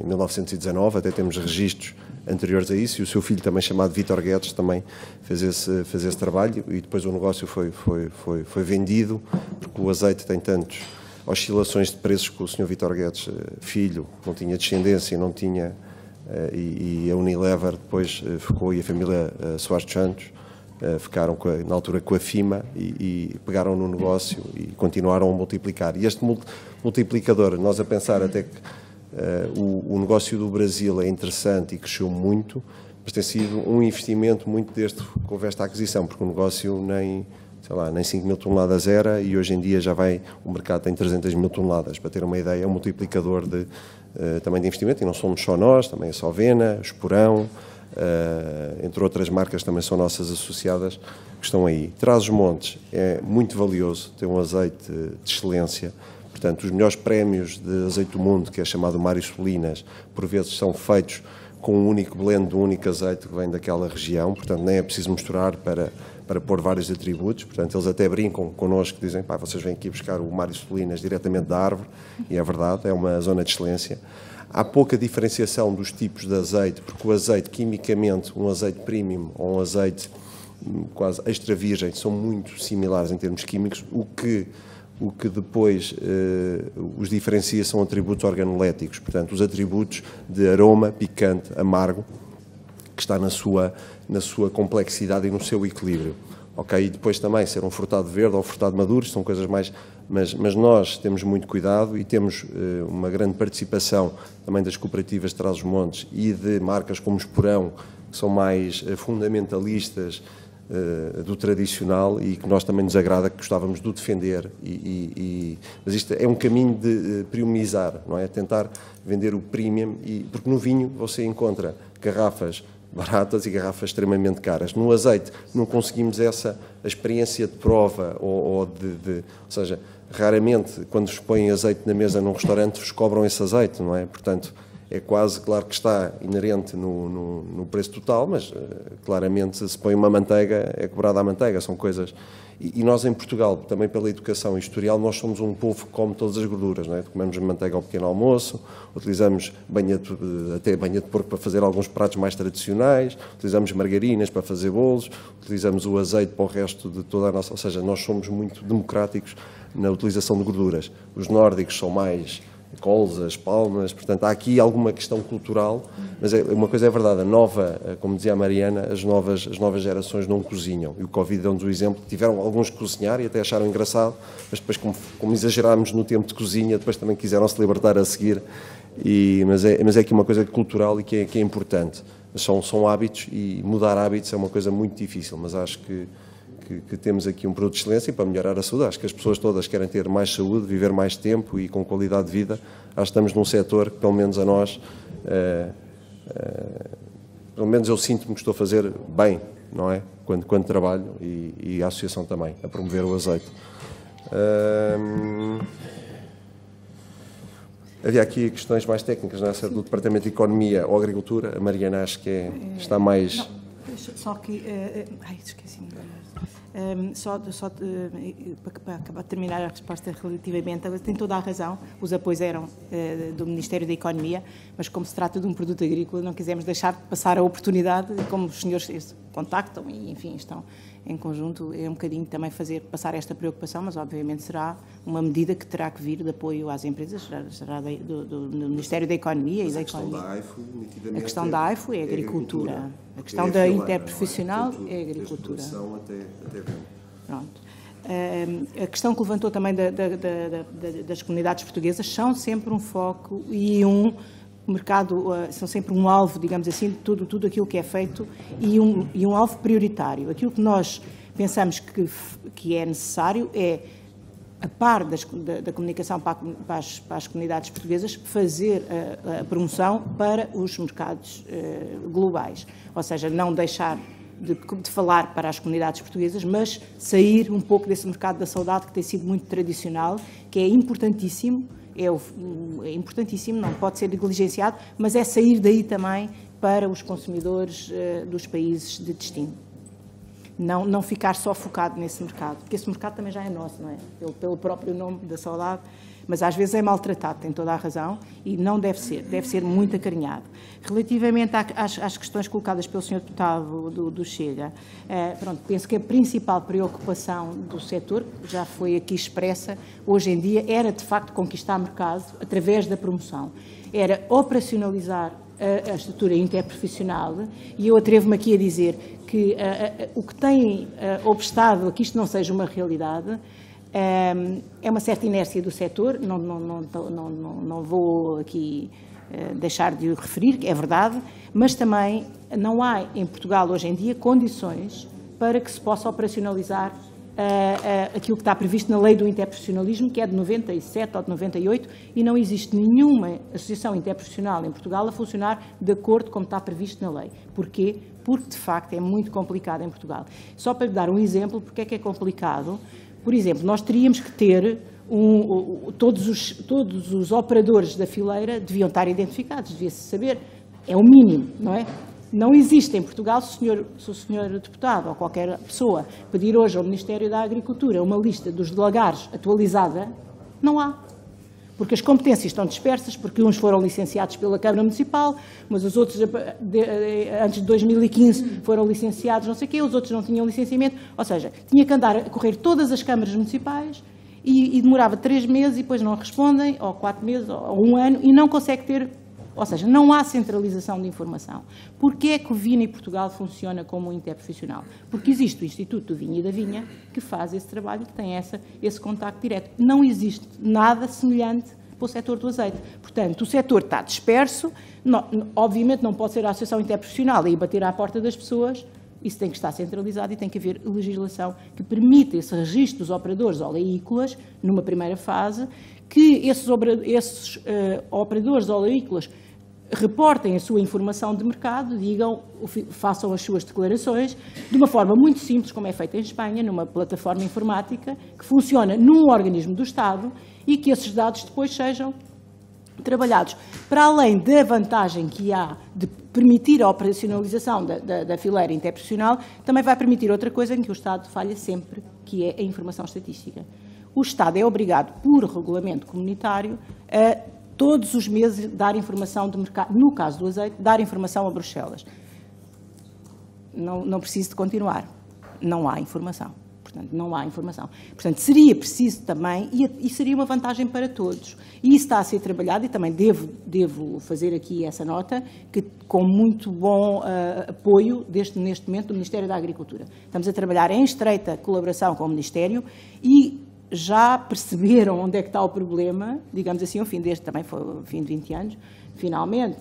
em 1919, até temos registros anteriores a isso, e o seu filho também chamado Vítor Guedes também fez esse trabalho, e depois o negócio foi vendido, porque o azeite tem tantos oscilações de preços que o Sr. Vítor Guedes, filho, não tinha descendência, não tinha, e a Unilever depois ficou, e a família Soares Santos ficaram na altura com a FIMA e pegaram no negócio e continuaram a multiplicar. E este multiplicador, nós a pensar até que o negócio do Brasil é interessante e cresceu muito, mas tem sido um investimento muito desde que houve esta aquisição, porque o negócio nem 5 mil toneladas era, e hoje em dia já o mercado tem 300 mil toneladas. Para ter uma ideia, é um multiplicador também de investimento, e não somos só nós, também a Sovena, Esporão, entre outras marcas também são nossas associadas, que estão aí. Trás-os-Montes é muito valioso, tem um azeite de excelência. Portanto, os melhores prémios de azeite do mundo, que é chamado Mário Solinas, por vezes são feitos com um único blend, um único azeite que vem daquela região, portanto nem é preciso misturar para pôr vários atributos. Portanto, eles até brincam connosco, dizem, vocês vêm aqui buscar o Mário Solinas diretamente da árvore, e é verdade, é uma zona de excelência. Há pouca diferenciação dos tipos de azeite, porque o azeite, quimicamente, um azeite premium ou um azeite quase extra virgem, são muito similares em termos químicos. O que depois os diferencia são atributos organoléticos, portanto, os atributos de aroma, picante, amargo, que está na sua complexidade e no seu equilíbrio. Okay? E depois também ser um frutado verde ou frutado maduro, são coisas mais... Mas nós temos muito cuidado e temos uma grande participação também das cooperativas de Trás-os-Montes e de marcas como Esporão, que são mais fundamentalistas do tradicional e que nós também nos agrada, que gostávamos de o defender. Mas isto é um caminho de premiumizar, não é? Tentar vender o premium, porque no vinho você encontra garrafas baratas e garrafas extremamente caras. No azeite não conseguimos essa experiência de prova, ou seja, raramente quando vos põem azeite na mesa num restaurante vos cobram esse azeite, não é? Portanto, é quase, claro que está inerente no preço total, mas claramente se põe uma manteiga, é cobrada a manteiga, são coisas... E nós em Portugal, também pela educação historial, nós somos um povo que come todas as gorduras, não é? Comemos manteiga ao pequeno almoço, utilizamos até banha de porco para fazer alguns pratos mais tradicionais, utilizamos margarinas para fazer bolos, utilizamos o azeite para o resto de toda a nossa... Ou seja, nós somos muito democráticos na utilização de gorduras. Os nórdicos são mais colzas, palmas, portanto há aqui alguma questão cultural, mas uma coisa é verdade, como dizia a Mariana, as novas gerações não cozinham, e o Covid deu-nos o exemplo, tiveram alguns que cozinhar e até acharam engraçado, mas depois como exagerámos no tempo de cozinha, depois também quiseram se libertar a seguir, mas é aqui uma coisa cultural e que é importante, mas são hábitos, e mudar hábitos é uma coisa muito difícil, mas acho que temos aqui um produto de excelência para melhorar a saúde. Acho que as pessoas todas querem ter mais saúde, viver mais tempo e com qualidade de vida. Acho que estamos num setor que, pelo menos a nós, pelo menos eu sinto-me que estou a fazer bem, não é? Quando trabalho, e a associação também, a promover o azeite. Havia aqui questões mais técnicas, não é? Do Departamento de Economia ou Agricultura. A Mariana acho que está mais... Não, só que... esqueci-me. Para acabar de terminar a resposta relativamente, tem toda a razão, os apoios eram do Ministério da Economia, mas como se trata de um produto agrícola, não quisemos deixar de passar a oportunidade, como os senhores contactam e, enfim, estão em conjunto, é um bocadinho também passar esta preocupação, mas obviamente será uma medida que terá que vir de apoio às empresas, será do Ministério da Economia e da Economia. A questão da AIFO é agricultura. A questão da interprofissional é agricultura. Pronto. A questão que levantou também das comunidades portuguesas são sempre um foco e um mercado, são sempre um alvo, digamos assim, de tudo aquilo que é feito e um alvo prioritário. Aquilo que nós pensamos que é necessário é, a par da comunicação para as comunidades portuguesas, fazer a promoção para os mercados globais. Ou seja, não deixar de falar para as comunidades portuguesas, mas sair um pouco desse mercado da saudade que tem sido muito tradicional, que é importantíssimo, não pode ser negligenciado, mas é sair daí também para os consumidores dos países de destino. Não ficar só focado nesse mercado, porque esse mercado também já é nosso, não é? Pelo próprio nome da saudade, mas às vezes é maltratado, tem toda a razão, e não deve ser muito acarinhado. Relativamente às questões colocadas pelo Sr. Deputado do Chega, pronto, penso que a principal preocupação do setor, já foi aqui expressa, hoje em dia, era de facto conquistar mercado através da promoção. Era operacionalizar a estrutura interprofissional, e eu atrevo-me aqui a dizer que o que tem obstado a que isto não seja uma realidade é uma certa inércia do setor, não vou aqui deixar de o referir, que é verdade, mas também não há em Portugal hoje em dia condições para que se possa operacionalizar aquilo que está previsto na lei do interprofissionalismo, que é de 97 ou de 98, e não existe nenhuma associação interprofissional em Portugal a funcionar de acordo com como está previsto na lei. Porquê? Porque, de facto, é muito complicado em Portugal. Só para lhe dar um exemplo, porque é que é complicado. Por exemplo, nós teríamos que ter, todos os operadores da fileira deviam estar identificados, devia-se saber, é o mínimo, não é? Não existe em Portugal, se o senhor deputado ou qualquer pessoa pedir hoje ao Ministério da Agricultura uma lista dos lagares atualizada, não há. Porque as competências estão dispersas, porque uns foram licenciados pela Câmara Municipal, mas os outros, antes de 2015, foram licenciados não sei o quê, os outros não tinham licenciamento. Ou seja, tinha que andar a correr todas as câmaras municipais e demorava 3 meses e depois não respondem, ou 4 meses, ou 1 ano, e não consegue ter... Ou seja, não há centralização de informação. Porquê é que o Vina em Portugal funciona como um interprofissional? Porque existe o Instituto do Vinho e da Vinha que faz esse trabalho e que tem esse contacto direto. Não existe nada semelhante para o setor do azeite. Portanto, o setor está disperso, obviamente não pode ser a associação interprofissional e bater à porta das pessoas, isso tem que estar centralizado e tem que haver legislação que permita esse registro dos operadores oleícolas, numa primeira fase, que esses operadores oleícolas reportem a sua informação de mercado, façam as suas declarações, de uma forma muito simples, como é feita em Espanha, numa plataforma informática, que funciona num organismo do Estado e que esses dados depois sejam trabalhados. Para além da vantagem que há de permitir a operacionalização da fileira interprofissional, também vai permitir outra coisa em que o Estado falha sempre, que é a informação estatística. O Estado é obrigado, por regulamento comunitário, a todos os meses dar informação de mercado, no caso do azeite, dar informação a Bruxelas. Não preciso de continuar. Não há informação. Portanto, não há informação. Portanto, seria preciso também, e seria uma vantagem para todos. E isso está a ser trabalhado, e também devo fazer aqui essa nota, que com muito bom apoio, neste momento, do Ministério da Agricultura. Estamos a trabalhar em estreita colaboração com o Ministério e já perceberam onde é que está o problema, digamos assim, ao fim também foi o fim de 20 anos, finalmente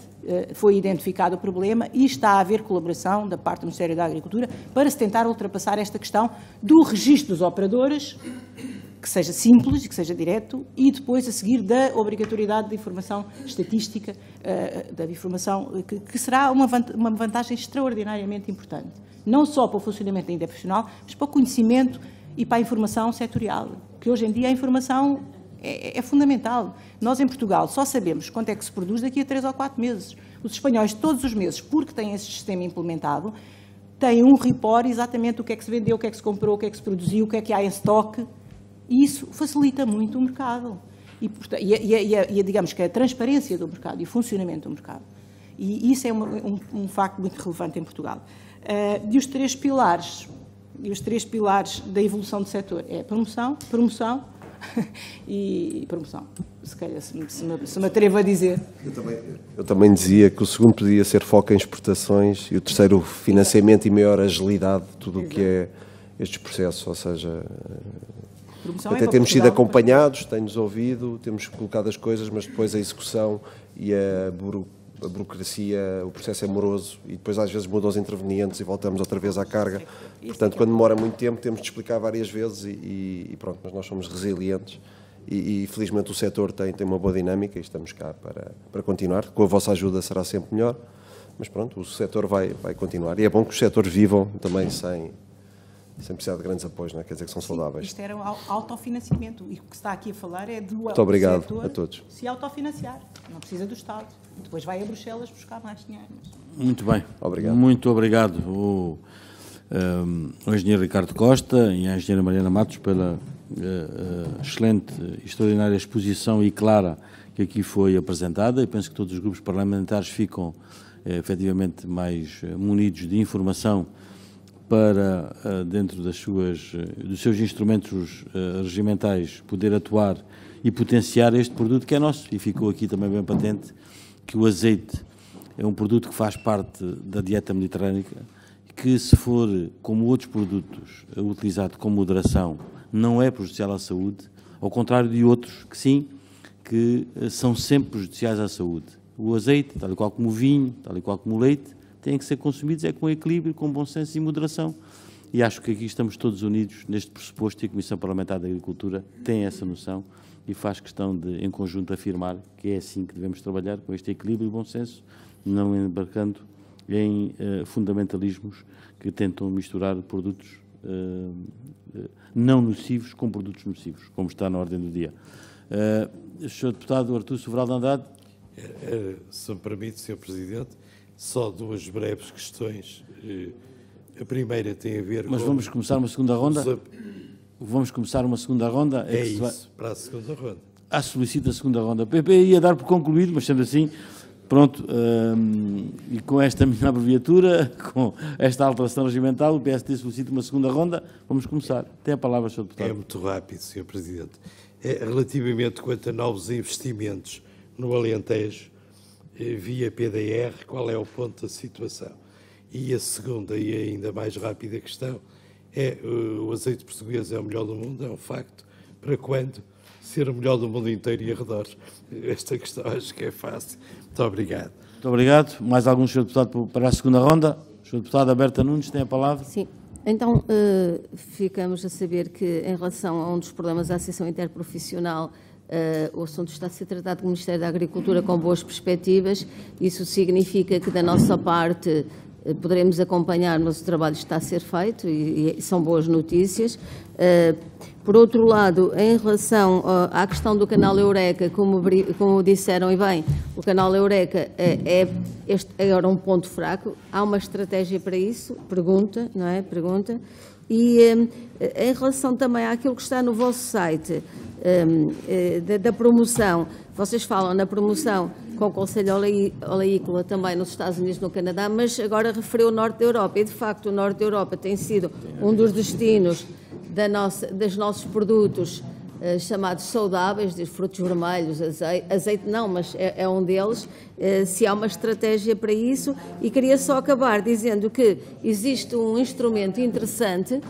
foi identificado o problema e está a haver colaboração da parte do Ministério da Agricultura para se tentar ultrapassar esta questão do registro dos operadores, que seja simples e que seja direto, e depois a seguir da obrigatoriedade de informação estatística, da informação, que será uma vantagem extraordinariamente importante, não só para o funcionamento da interprofissional, mas para o conhecimento e para a informação setorial, que hoje em dia a informação é fundamental. Nós, em Portugal, só sabemos quanto é que se produz daqui a 3 ou 4 meses. Os espanhóis, todos os meses, porque têm esse sistema implementado, têm um report exatamente o que é que se vendeu, o que é que se comprou, o que é que se produziu, o que é que há em estoque, e isso facilita muito o mercado. Digamos que a transparência do mercado e o funcionamento do mercado. E isso é um facto muito relevante em Portugal. E os 3 pilares da evolução do setor é promoção e promoção. Se calhar, se me atrevo a dizer. Eu também dizia que o segundo podia ser foco em exportações e o terceiro financiamento e maior agilidade de tudo o que é estes processos, ou seja, até temos sido acompanhados, tem-nos ouvido, temos colocado as coisas, mas depois a execução e a burocracia, o processo é moroso e depois às vezes mudam os intervenientes e voltamos outra vez à carga. Portanto, quando demora muito tempo temos de explicar várias vezes e pronto, mas nós somos resilientes e felizmente o setor tem uma boa dinâmica e estamos cá para continuar. Com a vossa ajuda será sempre melhor, mas pronto, o setor vai continuar. E é bom que os setores vivam também sem precisar de grandes apoios, não é? Quer dizer que são saudáveis. Isto era autofinanciamento e o que se está aqui a falar é do Muito obrigado setor a todos. Se autofinanciar, não precisa do Estado. Depois vai a Bruxelas buscar mais dinheiro. Muito bem. Obrigado. Muito obrigado. ao engenheiro Ricardo Costa e à engenheira Mariana Matos pela excelente e extraordinária exposição e clara que aqui foi apresentada, e penso que todos os grupos parlamentares ficam efetivamente mais munidos de informação para, dentro dos seus instrumentos regimentais, poder atuar e potenciar este produto que é nosso. E ficou aqui também bem patente que o azeite é um produto que faz parte da dieta mediterrânica, que, se for, como outros produtos, utilizado com moderação, não é prejudicial à saúde, ao contrário de outros que sim, que são sempre prejudiciais à saúde. O azeite, tal e qual como o vinho, tal e qual como o leite, têm que ser consumidos com equilíbrio, com bom senso e moderação. E acho que aqui estamos todos unidos neste pressuposto, e a Comissão Parlamentar da Agricultura tem essa noção e faz questão de, em conjunto, afirmar que é assim que devemos trabalhar, com este equilíbrio e bom senso, não embarcando em fundamentalismos que tentam misturar produtos não nocivos com produtos nocivos, como está na ordem do dia. Sr. Deputado Artur Sobral de Andrade. Se me permite, Sr. Presidente, só duas breves questões. A primeira tem a ver Mas com... vamos começar uma segunda ronda? Vamos começar uma segunda ronda? É isso, para a segunda ronda. Solicita a segunda ronda. O PP ia dar por concluído, mas sendo assim, pronto, e com esta minha abreviatura, com esta alteração regimental, o PSD solicita uma segunda ronda. Vamos começar. Tem a palavra, Sr. Deputado. É muito rápido, Sr. Presidente. Relativamente quanto a novos investimentos no Alentejo, via PDR, qual é o ponto da situação? E a segunda e ainda mais rápida questão é: o azeite português é o melhor do mundo? É um facto. Para quando ser o melhor do mundo inteiro e arredores? Esta questão acho que é fácil. Muito obrigado. Muito obrigado. Mais algum Sr. Deputado para a segunda ronda? Sr. Deputado Berta Nunes tem a palavra. Sim. Então, ficamos a saber que, em relação a um dos problemas da Associação Interprofissional, o assunto está a ser tratado com o Ministério da Agricultura com boas perspectivas. Isso significa que, da nossa parte, poderemos acompanhar, mas o trabalho está a ser feito e são boas notícias. Por outro lado, em relação à questão do canal Eureka, como disseram e bem, o canal Eureka era um ponto fraco. Há uma estratégia para isso? Pergunta, não é? Pergunta. E em relação também àquilo que está no vosso site, da promoção, vocês falam na promoção com o Conselho Oleícola também nos Estados Unidos e no Canadá, mas agora referiu o Norte da Europa, e de facto o Norte da Europa tem sido um dos destinos dos nossos produtos chamados saudáveis, de frutos vermelhos, azeite não, mas é um deles. Se há uma estratégia para isso. E queria só acabar dizendo que existe um instrumento interessante,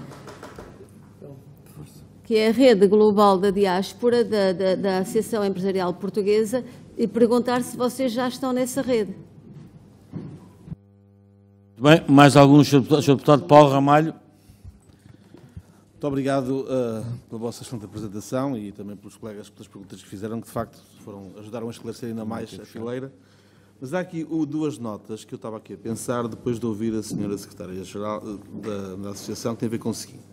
que é a Rede Global da Diáspora, da Associação Empresarial Portuguesa, e perguntar se vocês já estão nessa rede. Bem, mais algum, Sr. Deputado Paulo Ramalho? Muito obrigado pela vossa excelente apresentação e também pelos colegas pelas perguntas que fizeram, que de facto ajudaram a esclarecer ainda mais a fileira. Mas há aqui duas notas que eu estava aqui a pensar depois de ouvir a senhora Secretária-Geral da Associação, que tem a ver com o seguinte.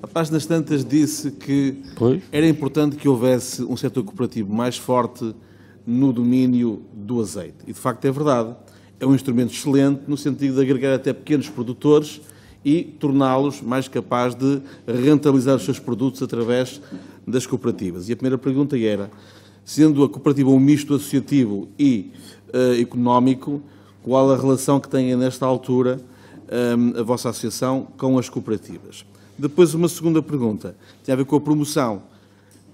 A páginas tantas disse que era importante que houvesse um setor cooperativo mais forte no domínio do azeite. E de facto é verdade. É um instrumento excelente no sentido de agregar até pequenos produtores e torná-los mais capazes de rentabilizar os seus produtos através das cooperativas. E a primeira pergunta era, sendo a cooperativa um misto associativo e económico, qual a relação que tem nesta altura a vossa associação com as cooperativas? Depois uma segunda pergunta, tem a ver com a promoção.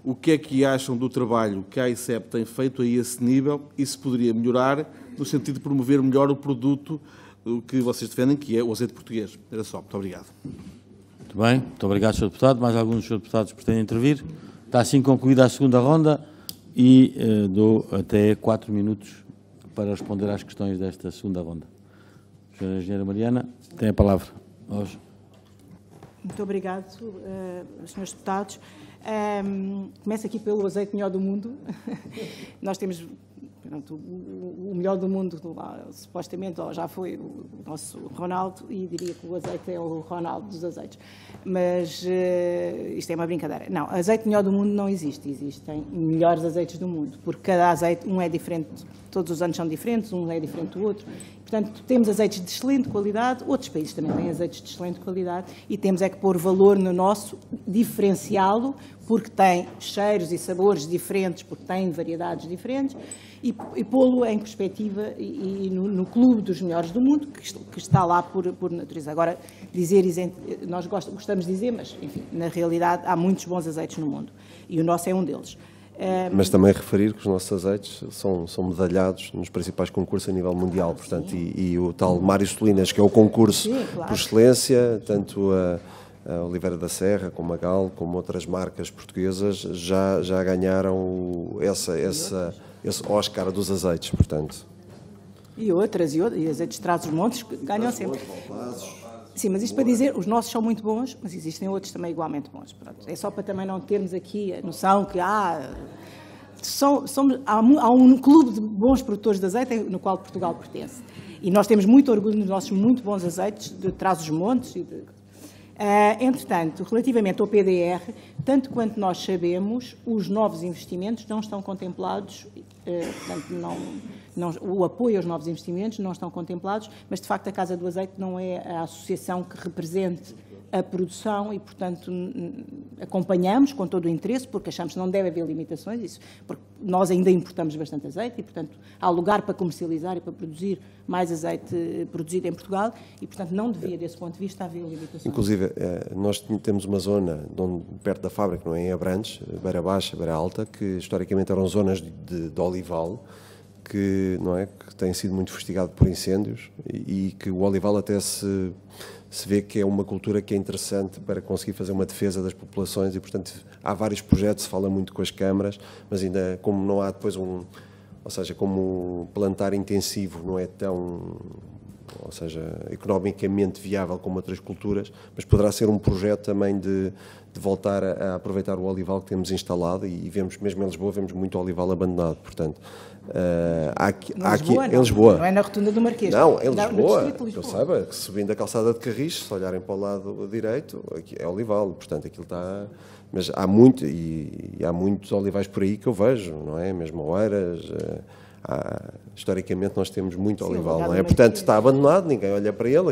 O que é que acham do trabalho que a AICEP tem feito a esse nível e se poderia melhorar no sentido de promover melhor o produto que vocês defendem, que é o azeite português? Era só. Muito obrigado. Muito bem. Muito obrigado, Sr. Deputado. Mais alguns dos Sr. Deputados pretendem intervir? Está assim concluída a segunda ronda e dou até 4 minutos para responder às questões desta segunda ronda. Sra. Engenheira Mariana, tem a palavra. Muito obrigado, Srs. Deputados. Começo aqui pelo azeite melhor do mundo. Nós temos Portanto, o melhor do mundo, supostamente, já foi o nosso Ronaldo, e diria que o azeite é o Ronaldo dos azeites. Mas isto é uma brincadeira. Não, azeite melhor do mundo não existe. Existem melhores azeites do mundo, porque cada azeite, um é diferente, todos os anos são diferentes, um é diferente do outro. Portanto, temos azeites de excelente qualidade, outros países também têm azeites de excelente qualidade, e temos é que pôr valor no nosso, diferenciá-lo, porque tem cheiros e sabores diferentes, porque tem variedades diferentes, e pô-lo em perspectiva e no clube dos melhores do mundo, que está lá por natureza. Agora, dizer, nós gostamos de dizer, mas, enfim, na realidade há muitos bons azeites no mundo, e o nosso é um deles. Mas também referir que os nossos azeites são medalhados nos principais concursos a nível mundial, portanto, e o tal Mário Solinas, que é o concurso por excelência, tanto a Oliveira da Serra, como a Gal, como outras marcas portuguesas, já ganharam esse Oscar dos azeites, portanto. E azeites de Trás-os-Montes ganham sempre. Sim, mas isto para dizer, os nossos são muito bons, mas existem outros também igualmente bons. Pronto, é só para também não termos aqui a noção que há um clube de bons produtores de azeite no qual Portugal pertence. E nós temos muito orgulho nos nossos muito bons azeites de Trás-os-Montes. Entretanto, relativamente ao PDR, tanto quanto nós sabemos, os novos investimentos não estão contemplados, portanto, o apoio aos novos investimentos não estão contemplados, mas de facto a Casa do Azeite não é a associação que represente a produção e, portanto, acompanhamos com todo o interesse, porque achamos que não deve haver limitações, porque nós ainda importamos bastante azeite e, portanto, há lugar para comercializar e para produzir mais azeite produzido em Portugal e, portanto, não devia, desse ponto de vista, haver limitações. Inclusive, nós temos uma zona perto da fábrica, não é, em Abrantes, Beira Baixa, Beira Alta, que historicamente eram zonas de olival, que tem sido muito fustigado por incêndios e que o olival até se vê que é uma cultura que é interessante para conseguir fazer uma defesa das populações e, portanto, há vários projetos, se fala muito com as câmaras, mas ainda como não há depois ou seja, como plantar intensivo não é tão, ou seja, economicamente viável como outras culturas, mas poderá ser um projeto também de voltar a aproveitar o olival que temos instalado e vemos, mesmo em Lisboa, vemos muito olival abandonado, portanto, em Lisboa. Não é na Rotunda do Marquês. Não, em Lisboa. Eu saiba que subindo a calçada de Carris, se olharem para o lado direito, aqui é olival, portanto aquilo está. Mas há muitos olivais por aí que eu vejo, não é? Mesmo Oeiras. Historicamente nós temos muito olival, não é? Portanto está abandonado, ninguém olha para ele.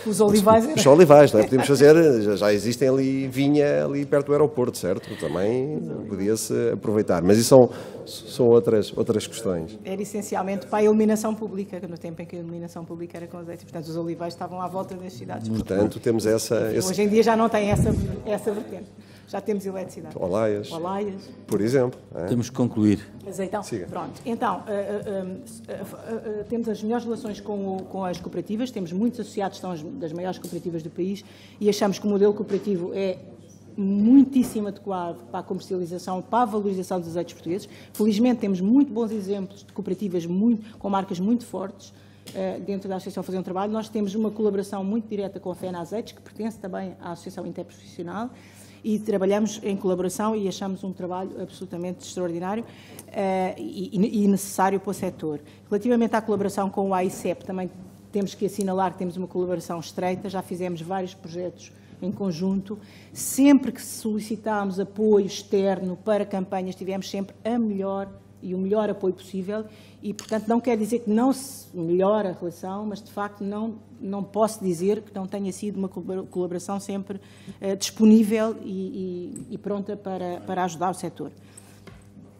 Os olivais. Os olivais, não é? Podemos fazer, já existem ali vinha ali perto do aeroporto, certo? Também podia-se aproveitar, mas isso são outras questões. Era essencialmente para a iluminação pública, no tempo em que a iluminação pública era com azeite, portanto os olivais estavam à volta das cidades. Portanto temos Hoje em dia já não tem essa vertente. Já temos eletricidade. Olaias, por exemplo. Temos que concluir. Mas então, pronto. Então, temos as melhores relações com as cooperativas, temos muitos associados que são das maiores cooperativas do país e achamos que o modelo cooperativo é muitíssimo adequado para a comercialização, para a valorização dos azeites portugueses. Felizmente temos muito bons exemplos de cooperativas com marcas muito fortes dentro da Associação Fazer um Trabalho. Nós temos uma colaboração muito direta com a FENA Azeites, que pertence também à Associação Interprofissional, e trabalhamos em colaboração e achamos um trabalho absolutamente extraordinário e necessário para o setor. Relativamente à colaboração com o AICEP, também temos que assinalar que temos uma colaboração estreita, já fizemos vários projetos em conjunto. Sempre que solicitámos apoio externo para campanhas, tivemos sempre o melhor apoio possível e, portanto, não quer dizer que não se melhora a relação, mas, de facto, não posso dizer que não tenha sido uma colaboração sempre disponível e pronta para ajudar o setor.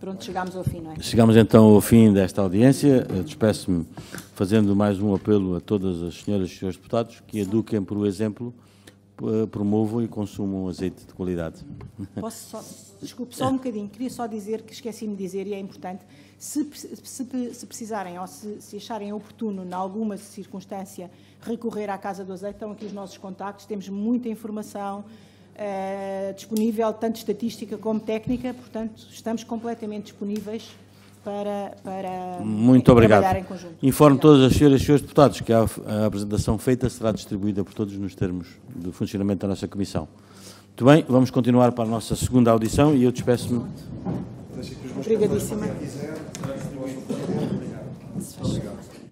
Pronto, chegámos ao fim, não é? Chegamos então ao fim desta audiência. Despeço-me fazendo mais um apelo a todas as senhoras e senhores deputados que eduquem por o exemplo, promovam e consumam azeite de qualidade. Desculpe, só um bocadinho. Queria só dizer que esqueci-me de dizer, e é importante, se precisarem ou se acharem oportuno, em alguma circunstância, recorrer à Casa do Azeite, estão aqui os nossos contactos, temos muita informação disponível, tanto estatística como técnica, portanto, estamos completamente disponíveis para muito obrigado. Trabalhar em conjunto. Informo todas as senhoras e senhores deputados que a apresentação feita será distribuída por todos nos termos de funcionamento da nossa Comissão. Muito bem, vamos continuar para a nossa segunda audição e eu despeço-me. Obrigadíssima. Obrigado.